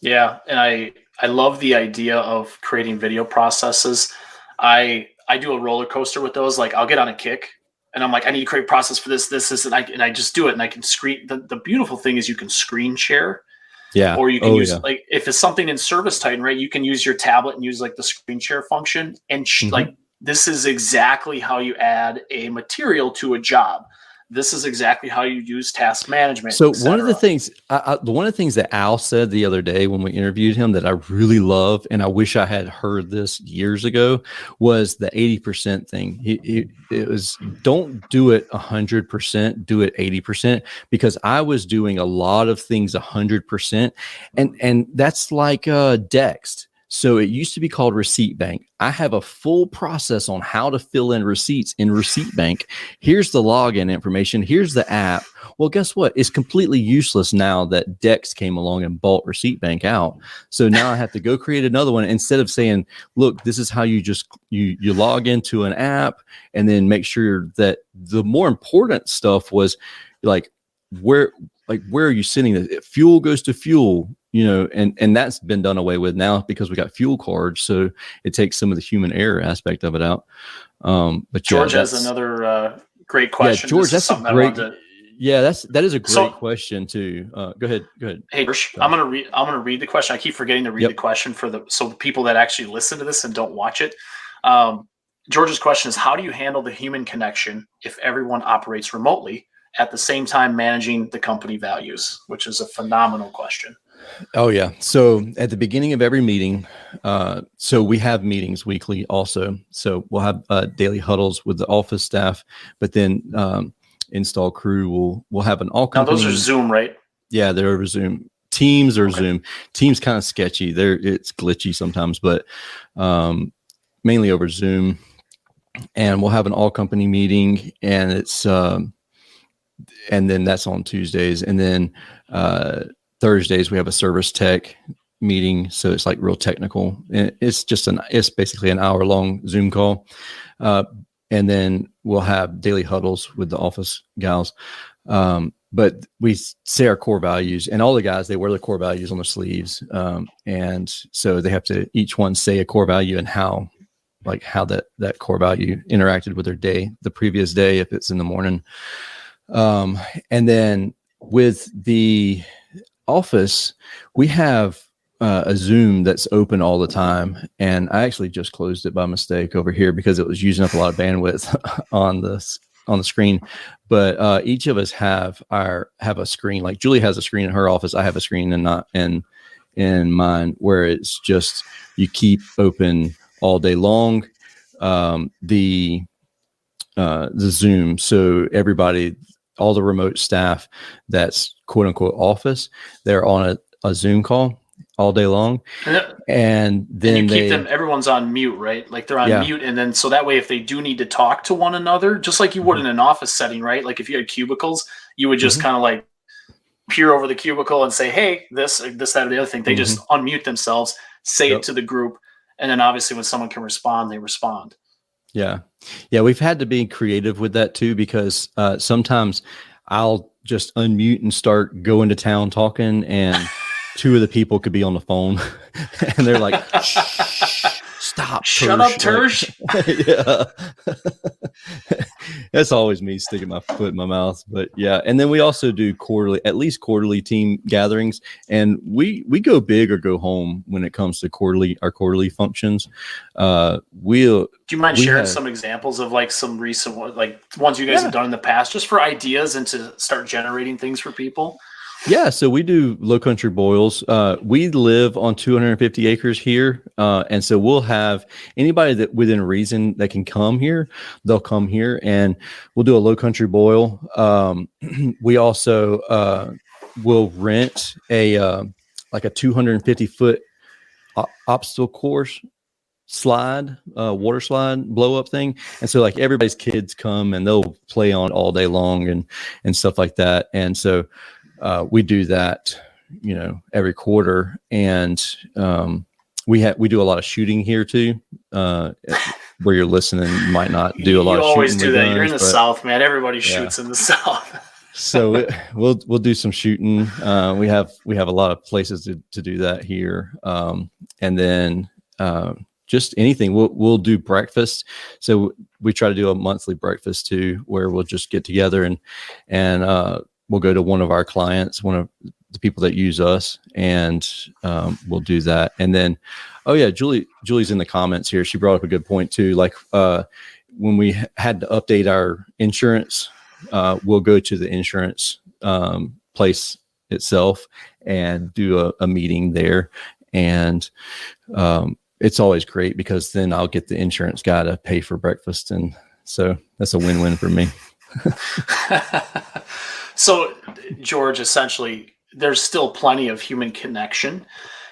S2: Yeah. And I love the idea of creating video processes. I do a roller coaster with those. Like I'll get on a kick and I'm like, I need to create a process for this, and I just do it. And I can screen. The beautiful thing is you can screen share. Yeah. Or you can like, if it's something in ServiceTitan, right, you can use your tablet and use like the screen share function. And like, this is exactly how you add a material to a job. This is exactly how you use task management.
S3: So one of the things, that Al said the other day when we interviewed him that I really love, and I wish I had heard this years ago, was the 80% thing. It was, don't do it 100%, do it 80%, because I was doing a lot of things 100%, and that's like Dext. So it used to be called Receipt Bank. I have a full process on how to fill in receipts in Receipt Bank. Here's the login information. Here's the app. Well, guess what? It's completely useless now that Dex came along and bought Receipt Bank out. So now I have to go create another one instead of saying, look, this is how you you log into an app, and then make sure that the more important stuff was like, where are you sending it? Fuel goes to fuel. and that's been done away with now because we got fuel cards. So it takes some of the human error aspect of it out. But
S2: George has another great question.
S3: Yeah, George, that's a great. That is a great question too. Go ahead.
S2: Hey, Tersh, I'm gonna read the question. I keep forgetting to read the question for the people that actually listen to this and don't watch it. George's question is: how do you handle the human connection if everyone operates remotely at the same time managing the company values? Which is a phenomenal question.
S3: Oh yeah. So at the beginning of every meeting, so we have meetings weekly also. So we'll have daily huddles with the office staff, but then install crew will have an all company.
S2: Now those are Zoom, right?
S3: Yeah, they're over Zoom. Teams or Zoom. Teams kind of sketchy. It's glitchy sometimes, but mainly over Zoom. And we'll have an all company meeting, and it's and then that's on Tuesdays, and then Thursdays we have a service tech meeting, so it's like real technical. And it's basically an hour long Zoom call, and then we'll have daily huddles with the office gals. But we say our core values, and all the guys, they wear their core values on their sleeves, and so they have to each one say a core value and how that core value interacted with their day, the previous day, if it's in the morning. And then with the office, we have a Zoom that's open all the time, and I actually just closed it by mistake over here because it was using up a lot of bandwidth on the screen. But each of us have a screen. Like Julie has a screen in her office, I have a screen in mine, where it's just you keep open all day long. The Zoom, so everybody, all the remote staff that's quote unquote office, they're on a Zoom call all day long. And then you keep
S2: everyone's on mute, right? Like they're on mute. And then, so that way, if they do need to talk to one another, just like you would in an office setting, right? Like if you had cubicles, you would just kind of like peer over the cubicle and say, hey, this, that, or the other thing. They just unmute themselves, say it to the group. And then obviously when someone can respond, they respond.
S3: Yeah. We've had to be creative with that too, because sometimes I'll just unmute and start going to town talking, and two of the people could be on the phone and they're like, stop.
S2: Shut up, Tersh.
S3: Yeah. That's always me sticking my foot in my mouth. But yeah. And then we also do at least quarterly team gatherings, and we go big or go home when it comes to our quarterly functions. Do
S2: you mind sharing some examples of like some recent ones you guys have done in the past, just for ideas and to start generating things for people?
S3: Yeah, so we do low country boils. We live on 250 acres here, and so we'll have anybody that within reason that can come here, they'll come here, and we'll do a low country boil. We also will rent a 250-foot obstacle course slide, water slide blow up thing, and so like everybody's kids come and they'll play on all day long and stuff like that, and so. We do that, every quarter, and we do a lot of shooting here too. Where you're listening, you might not do a lot of shooting. You always do that.
S2: You're in the South, man. Everybody shoots in the South.
S3: So we'll do some shooting. We have a lot of places to do that here, and then just anything. We'll do breakfast. So we try to do a monthly breakfast too, where we'll just get together and we'll go to one of our clients, one of the people that use us, and we'll do that. And then, Julie's in the comments here. She brought up a good point too. Like when we had to update our insurance, we'll go to the insurance place itself and do a meeting there. And it's always great because then I'll get the insurance guy to pay for breakfast. And so that's a win-win for me.
S2: So, George, essentially, there's still plenty of human connection.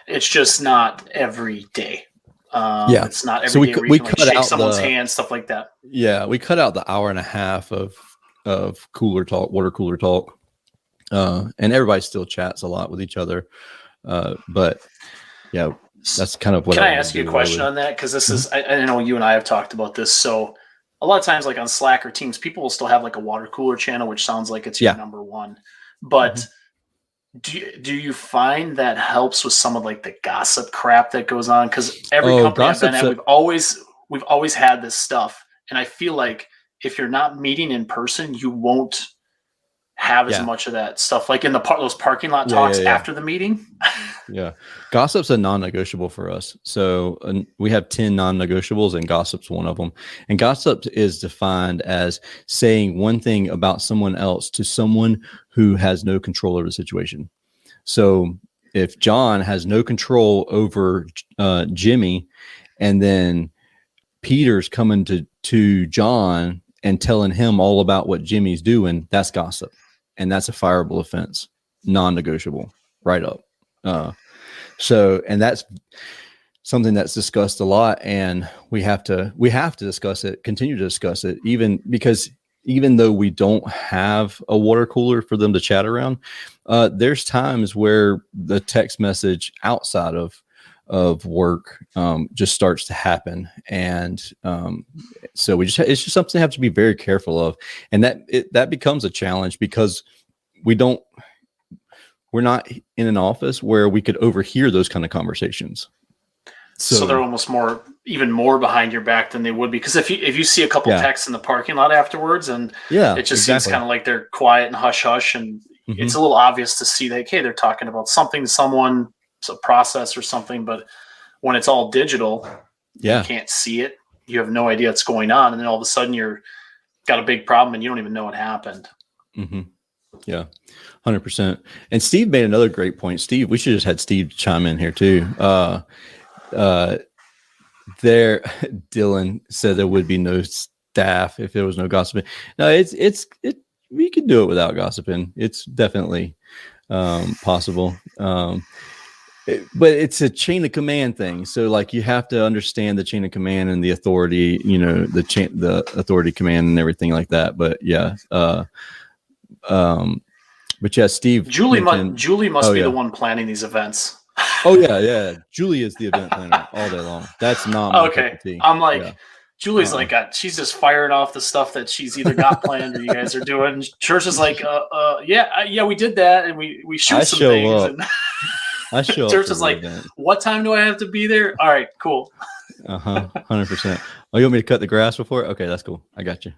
S2: It's just not every day. It's not every day we cut shake out someone's hand, stuff like that.
S3: Yeah, we cut out the hour and a half of water cooler talk, and everybody still chats a lot with each other. But yeah, that's kind of what.
S2: Can I ask you a question on that? Because this is, I know you and I have talked about this. So a lot of times, like on Slack or Teams, people will still have like a water cooler channel, which sounds like it's your number one. But Do you find that helps with some of like the gossip crap that goes on? Because every company I've been at, we've always had this stuff, and I feel like if you're not meeting in person, you won't have as much of that stuff, like in those parking lot talks after the meeting.
S3: Yeah, gossip's a non-negotiable for us. So we have 10 non-negotiables, and gossip's one of them. And gossip is defined as saying one thing about someone else to someone who has no control over the situation. So if John has no control over Jimmy, and then Peter's coming to John and telling him all about what Jimmy's doing, that's gossip. And that's a fireable offense, non-negotiable, right up. And that's something that's discussed a lot, and we have to discuss it, continue to discuss it, even though we don't have a water cooler for them to chat around. There's times where the text message outside of work just starts to happen, and so it's just something I have to be very careful of, and that becomes a challenge because we're not in an office where we could overhear those kind of conversations.
S2: So they're almost even more behind your back than they would be, because if you see a couple texts in the parking lot afterwards, and it just seems kind of like they're quiet and hush hush, and it's a little obvious to see that, okay, they're talking about something to someone, it's a process or something, but when it's all digital, you can't see it. You have no idea what's going on. And then all of a sudden you're got a big problem and you don't even know what happened.
S3: Mm-hmm. Yeah, 100%. And Steve made another great point. Steve, we should have just had Steve chime in here too. Dylan said there would be no staff if there was no gossiping. No, we could do it without gossiping. It's definitely possible. But it's a chain of command thing. So like you have to understand the chain of command and the authority, the authority command and everything like that. But Steve.
S2: Julie must be the one planning these events.
S3: Oh yeah. Julie is the event planner all day long. That's not my cup of tea.
S2: I'm like, Julie's she's just firing off the stuff that she's either got planned or you guys are doing. Church is like, we did that, and we shoot some things. And
S3: I show
S2: Church is like, event. What time do I have to be there? All right, cool.
S3: 100%. Oh, you want me to cut the grass before? Okay, that's cool. I got you.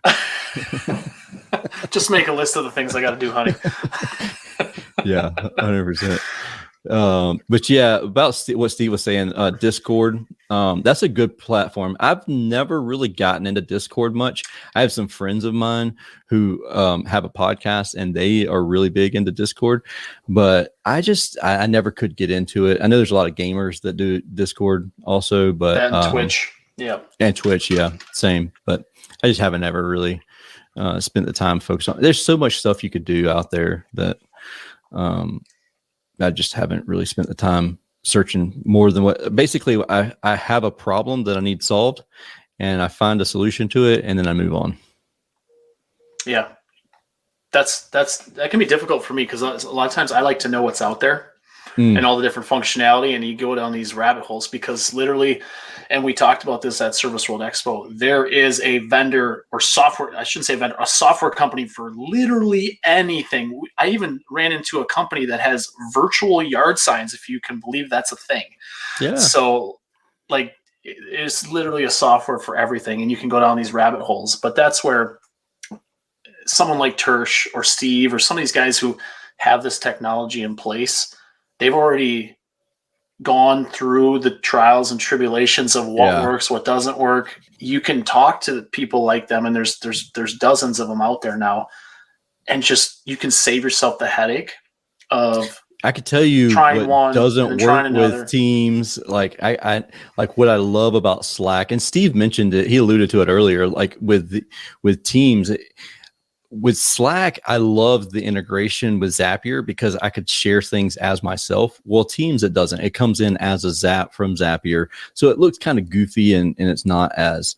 S2: Just make a list of the things I got to do, honey.
S3: Yeah, 100%. But about what Steve was saying, Discord, that's a good platform. I've never really gotten into Discord much. I have some friends of mine who have a podcast, and they are really big into Discord, but I never could get into it. I know there's a lot of gamers that do Discord also, but
S2: and Twitch. Yeah.
S3: And Twitch. Yeah. Same. But I just haven't ever really spent the time focused on. There's so much stuff you could do out there that I just haven't really spent the time searching more than what. Basically, I have a problem that I need solved, and I find a solution to it, and then I move on.
S2: Yeah, that can be difficult for me, because a lot of times I like to know what's out there and all the different functionality, and you go down these rabbit holes, because literally, and we talked about this at Service World Expo, there is a vendor or software, I shouldn't say vendor, a software company for literally anything. I even ran into a company that has virtual yard signs, if you can believe that's a thing. Yeah. So like, it's literally a software for everything, and you can go down these rabbit holes. But that's where someone like Tersh or Steve or some of these guys who have this technology in place, they've already gone through the trials and tribulations of what works, what doesn't work. You can talk to people like them, and there's dozens of them out there now, and just you can save yourself the headache of.
S3: I could tell you what doesn't work with Teams. Like I like what I love about Slack, and Steve mentioned it. He alluded to it earlier. Like with Teams. With Slack, I love the integration with Zapier because I could share things as myself. Well, Teams, it doesn't. It comes in as a Zap from Zapier. So it looks kind of goofy and it's not as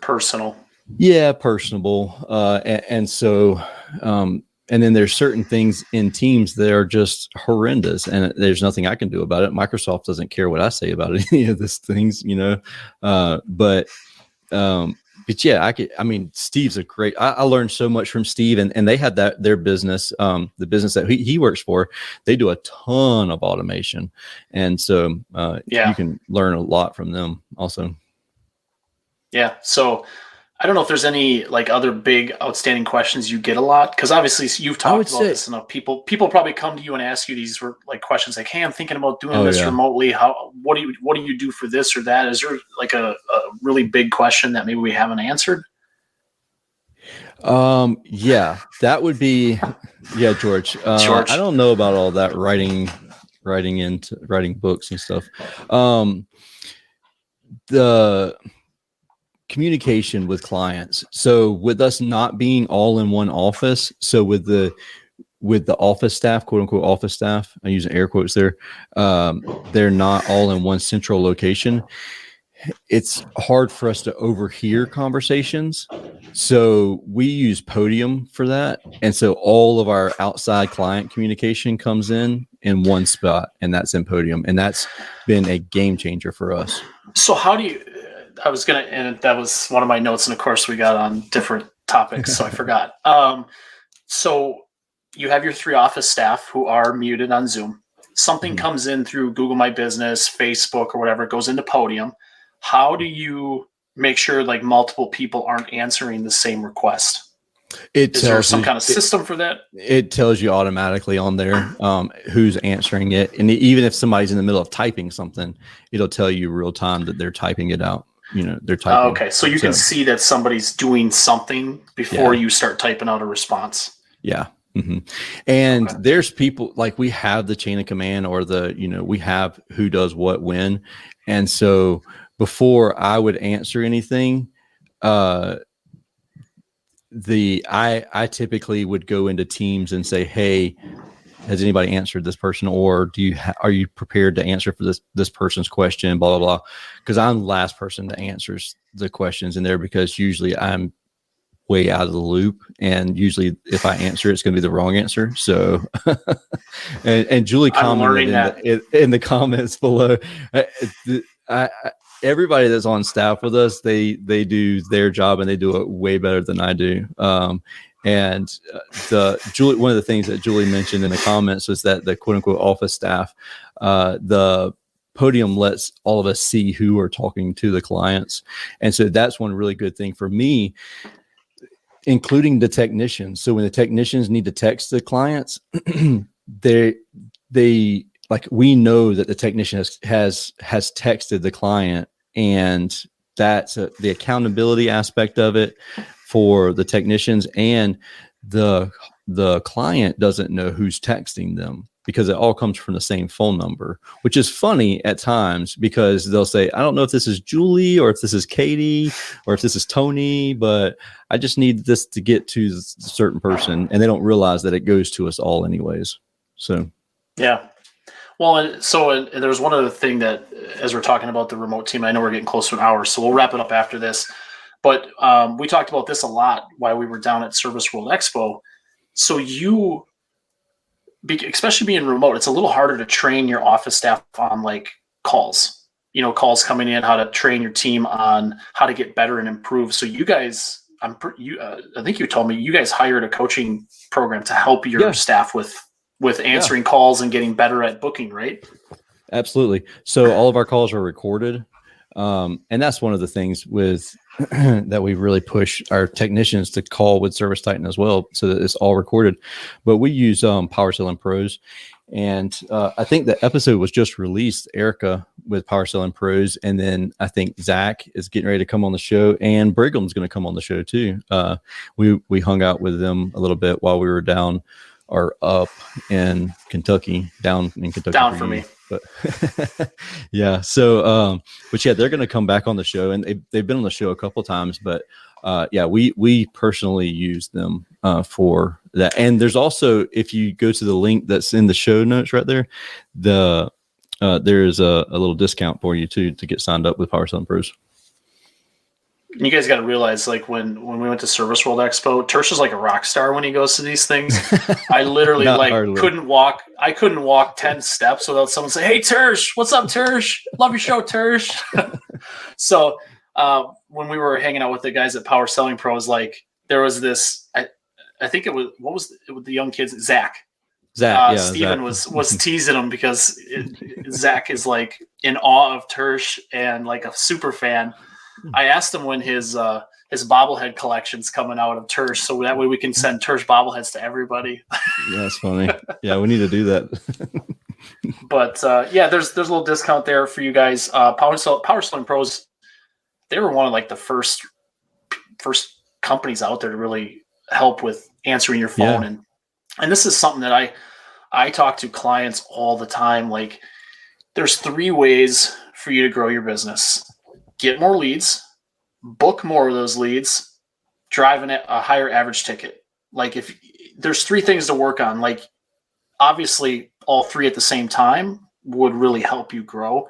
S2: personal.
S3: Yeah, personable. And then there's certain things in Teams that are just horrendous, and there's nothing I can do about it. Microsoft doesn't care what I say about any of these things, but yeah, Steve's a great, I learned so much from Steve, and they had their business, the business that he works for, they do a ton of automation. And so, you can learn a lot from them also.
S2: Yeah. So I don't know if there's any like other big outstanding questions you get a lot, because obviously you've talked about this enough. People probably come to you and ask you these like questions like, "Hey, I'm thinking about doing this remotely. What do you do for this or that?" Is there like a really big question that maybe we haven't answered?
S3: Yeah, that would be, George.
S2: George.
S3: I don't know about all that writing books and stuff. The communication with clients. So with us not being all in one office, so with the office staff, quote unquote office staff, I'm using air quotes there, they're not all in one central location. It's hard for us to overhear conversations. So we use Podium for that. And so all of our outside client communication comes in one spot, and that's in Podium. And that's been a game changer for us.
S2: So how do you, and that was one of my notes. And of course we got on different topics, so I forgot. So you have your 3 office staff who are muted on Zoom. Something comes in through Google My Business, Facebook, or whatever, it goes into Podium. How do you make sure like multiple people aren't answering the same request? Is there some kind of system for that? It
S3: tells you automatically on there who's answering it. And even if somebody's in the middle of typing something, it'll tell you real time that they're typing it out. They're typing.
S2: Okay. So you can see that somebody's doing something before you start typing out a response.
S3: Yeah. Mm-hmm. And there's people like we have the chain of command, or we have who does what when. And so before I would answer anything, I typically would go into Teams and say, "Hey, has anybody answered this person, or are you prepared to answer for this person's question?" Blah blah blah. Because I'm the last person that answers the questions in there, because usually I'm way out of the loop, and usually if I answer, it's going to be the wrong answer. So, and Julie commented in the comments below. Everybody that's on staff with us, they do their job, and they do it way better than I do. And Julie, one of the things that Julie mentioned in the comments was that the quote unquote office staff, the Podium lets all of us see who are talking to the clients. And so that's one really good thing for me, including the technicians. So when the technicians need to text the clients, they like, we know that the technician has texted the client, and that's the accountability aspect of it for the technicians, and the client doesn't know who's texting them, because it all comes from the same phone number, which is funny at times, because they'll say, "I don't know if this is Julie, or if this is Katie, or if this is Tony, but I just need this to get to a certain person." And they don't realize that it goes to us all anyways. So,
S2: yeah. Well, and there's one other thing that, as we're talking about the remote team, I know we're getting close to an hour, so we'll wrap it up after this. But we talked about this a lot while we were down at Service World Expo. So especially being remote, it's a little harder to train your office staff on like calls, calls coming in, how to train your team on how to get better and improve. So you guys, I think you told me you guys hired a coaching program to help your staff with answering calls and getting better at booking, right?
S3: Absolutely. So all of our calls are recorded. And that's one of the things with that we really push our technicians to call with ServiceTitan as well, so that it's all recorded. But we use PowerSelling Pros, and I think the episode was just released, Erica with PowerSelling Pros, and then I think Zach is getting ready to come on the show, and Brigham's going to come on the show too. We hung out with them a little bit while we were down or up in Kentucky, down in Kentucky.
S2: Down for me.
S3: But yeah, so but yeah, they're going to come back on the show, and they've been on the show a couple of times, but we personally use them for that. And there's also, if you go to the link that's in the show notes right there, there's a little discount for you too to get signed up with PowerSelling Pros.
S2: You guys got to realize, like when we went to Service World Expo, Tersh is like a rock star when he goes to these things. I literally couldn't walk 10 steps without someone saying, "Hey Tersh, what's up, Tersh? Love your show, Tersh." So when we were hanging out with the guys at Power Selling Pros, like there was this, I think it was, what was it with the young kids? Zach. Steven
S3: Zach.
S2: was teasing him because Zach is like in awe of Tersh and like a super fan. I asked him when his bobblehead collection's coming out of Tersh, so that way we can send Tersh bobbleheads to everybody.
S3: Yeah, that's funny. Yeah, we need to do that.
S2: But there's a little discount there for you guys. Power Selling Pros, they were one of like the first companies out there to really help with answering your phone.
S3: Yeah.
S2: And this is something that I talk to clients all the time. Like there's 3 ways for you to grow your business: get more leads, book more of those leads, driving a higher average ticket. Like if there's 3 things to work on, like obviously all 3 at the same time would really help you grow.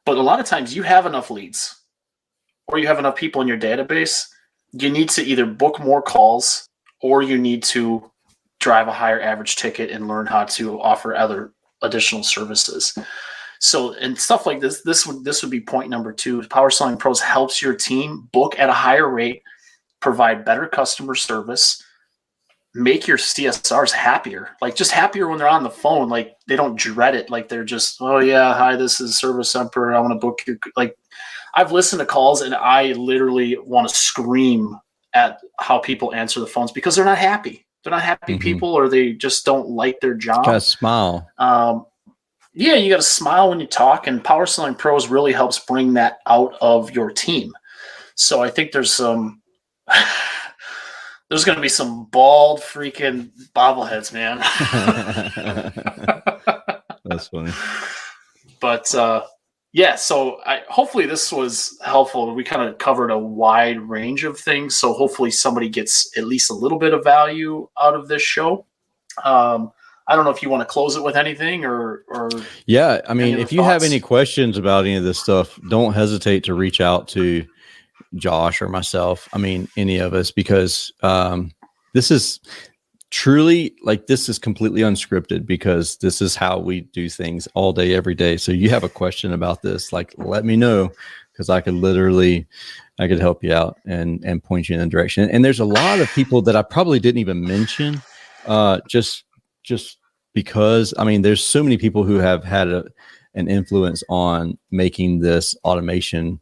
S2: But a lot of times you have enough leads or you have enough people in your database. You need to either book more calls or you need to drive a higher average ticket and learn how to offer other additional services. So, and stuff like this would be point number 2. Power Selling Pros helps your team book at a higher rate, provide better customer service, make your CSRs happier, like just happier when they're on the phone. Like they don't dread it. Like they're just, oh yeah, hi, this is Service Emperor. I want to book your, like I've listened to calls and I literally want to scream at how people answer the phones because they're not happy. They're not happy people, or they just don't like their job.
S3: Gotta smile.
S2: Yeah, you got to smile when you talk, and Power Selling Pros really helps bring that out of your team. So I think there's going to be some bald freaking bobbleheads, man.
S3: That's funny.
S2: But so hopefully this was helpful. We kind of covered a wide range of things, so hopefully somebody gets at least a little bit of value out of this show. I don't know if you want to close it with anything or
S3: yeah, I mean, if you have
S2: thoughts?
S3: any questions about any of this stuff, don't hesitate to reach out to Josh or myself. I mean, any of us, because this is truly like, this is completely unscripted because this is how we do things all day, every day. So you have a question about this, like, let me know, because I could help you out and point you in the direction. And there's a lot of people that I probably didn't even mention, just because, I mean, there's so many people who have had an influence on making this automation.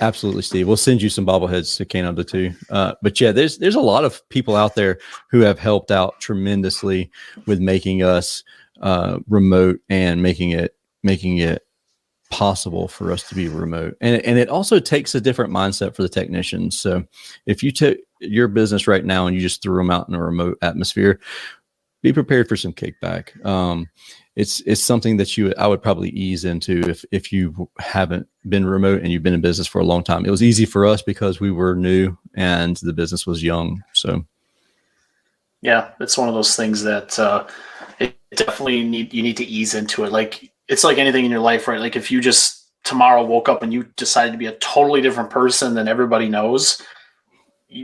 S3: Absolutely, Steve. We'll send you some bobbleheads to Canada too. But yeah, there's a lot of people out there who have helped out tremendously with making us remote and making it possible for us to be remote. And it also takes a different mindset for the technicians. So if you took your business right now and you just threw them out in a remote atmosphere, be prepared for some kickback. It's something that I would probably ease into if you haven't been remote and you've been in business for a long time. It was easy for us because we were new and the business was young. So
S2: yeah, it's one of those things that it definitely you need to ease into it. Like it's like anything in your life, right? Like if you just tomorrow woke up and you decided to be a totally different person than everybody knows,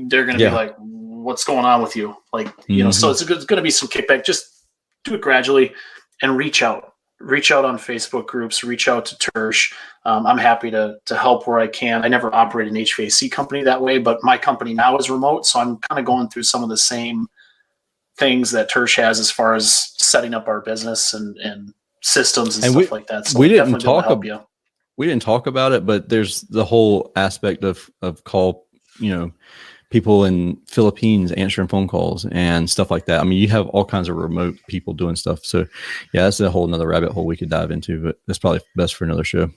S2: they're going to be like, what's going on with you? Like, you know, so it's going to be some kickback. Just do it gradually and reach out on Facebook groups, reach out to Tersh. I'm happy to help where I can. I never operated an HVAC company that way, but my company now is remote. So I'm kind of going through some of the same things that Tersh has as far as setting up our business and systems and stuff like that. So
S3: we didn't talk about it, but there's the whole aspect of call, people in Philippines answering phone calls and stuff like that. I mean, you have all kinds of remote people doing stuff. So yeah, that's a whole nother rabbit hole we could dive into, but that's probably best for another show.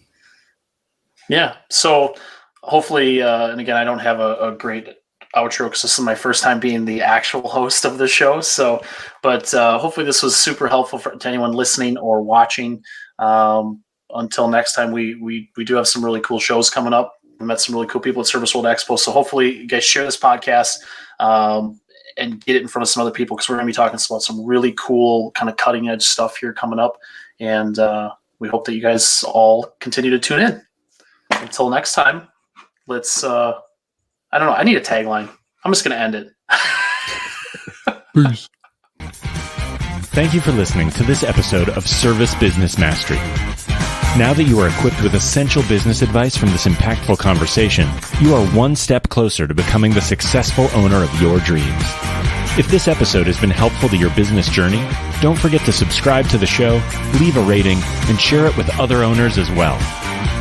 S3: Yeah.
S2: So hopefully, and again, I don't have a great outro because this is my first time being the actual host of the show. So, but hopefully this was super helpful to anyone listening or watching. Until next time, we do have some really cool shows coming up. We met some really cool people at Service World Expo. So hopefully you guys share this podcast and get it in front of some other people, because we're going to be talking about some really cool kind of cutting edge stuff here coming up. And we hope that you guys all continue to tune in. Until next time, let's, I don't know. I need a tagline. I'm just going to end it.
S3: Peace.
S1: Thank you for listening to this episode of Service Business Mastery. Now that you are equipped with essential business advice from this impactful conversation, you are one step closer to becoming the successful owner of your dreams. If this episode has been helpful to your business journey, don't forget to subscribe to the show, leave a rating, and share it with other owners as well.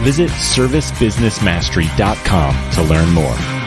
S1: Visit ServiceBusinessMastery.com to learn more.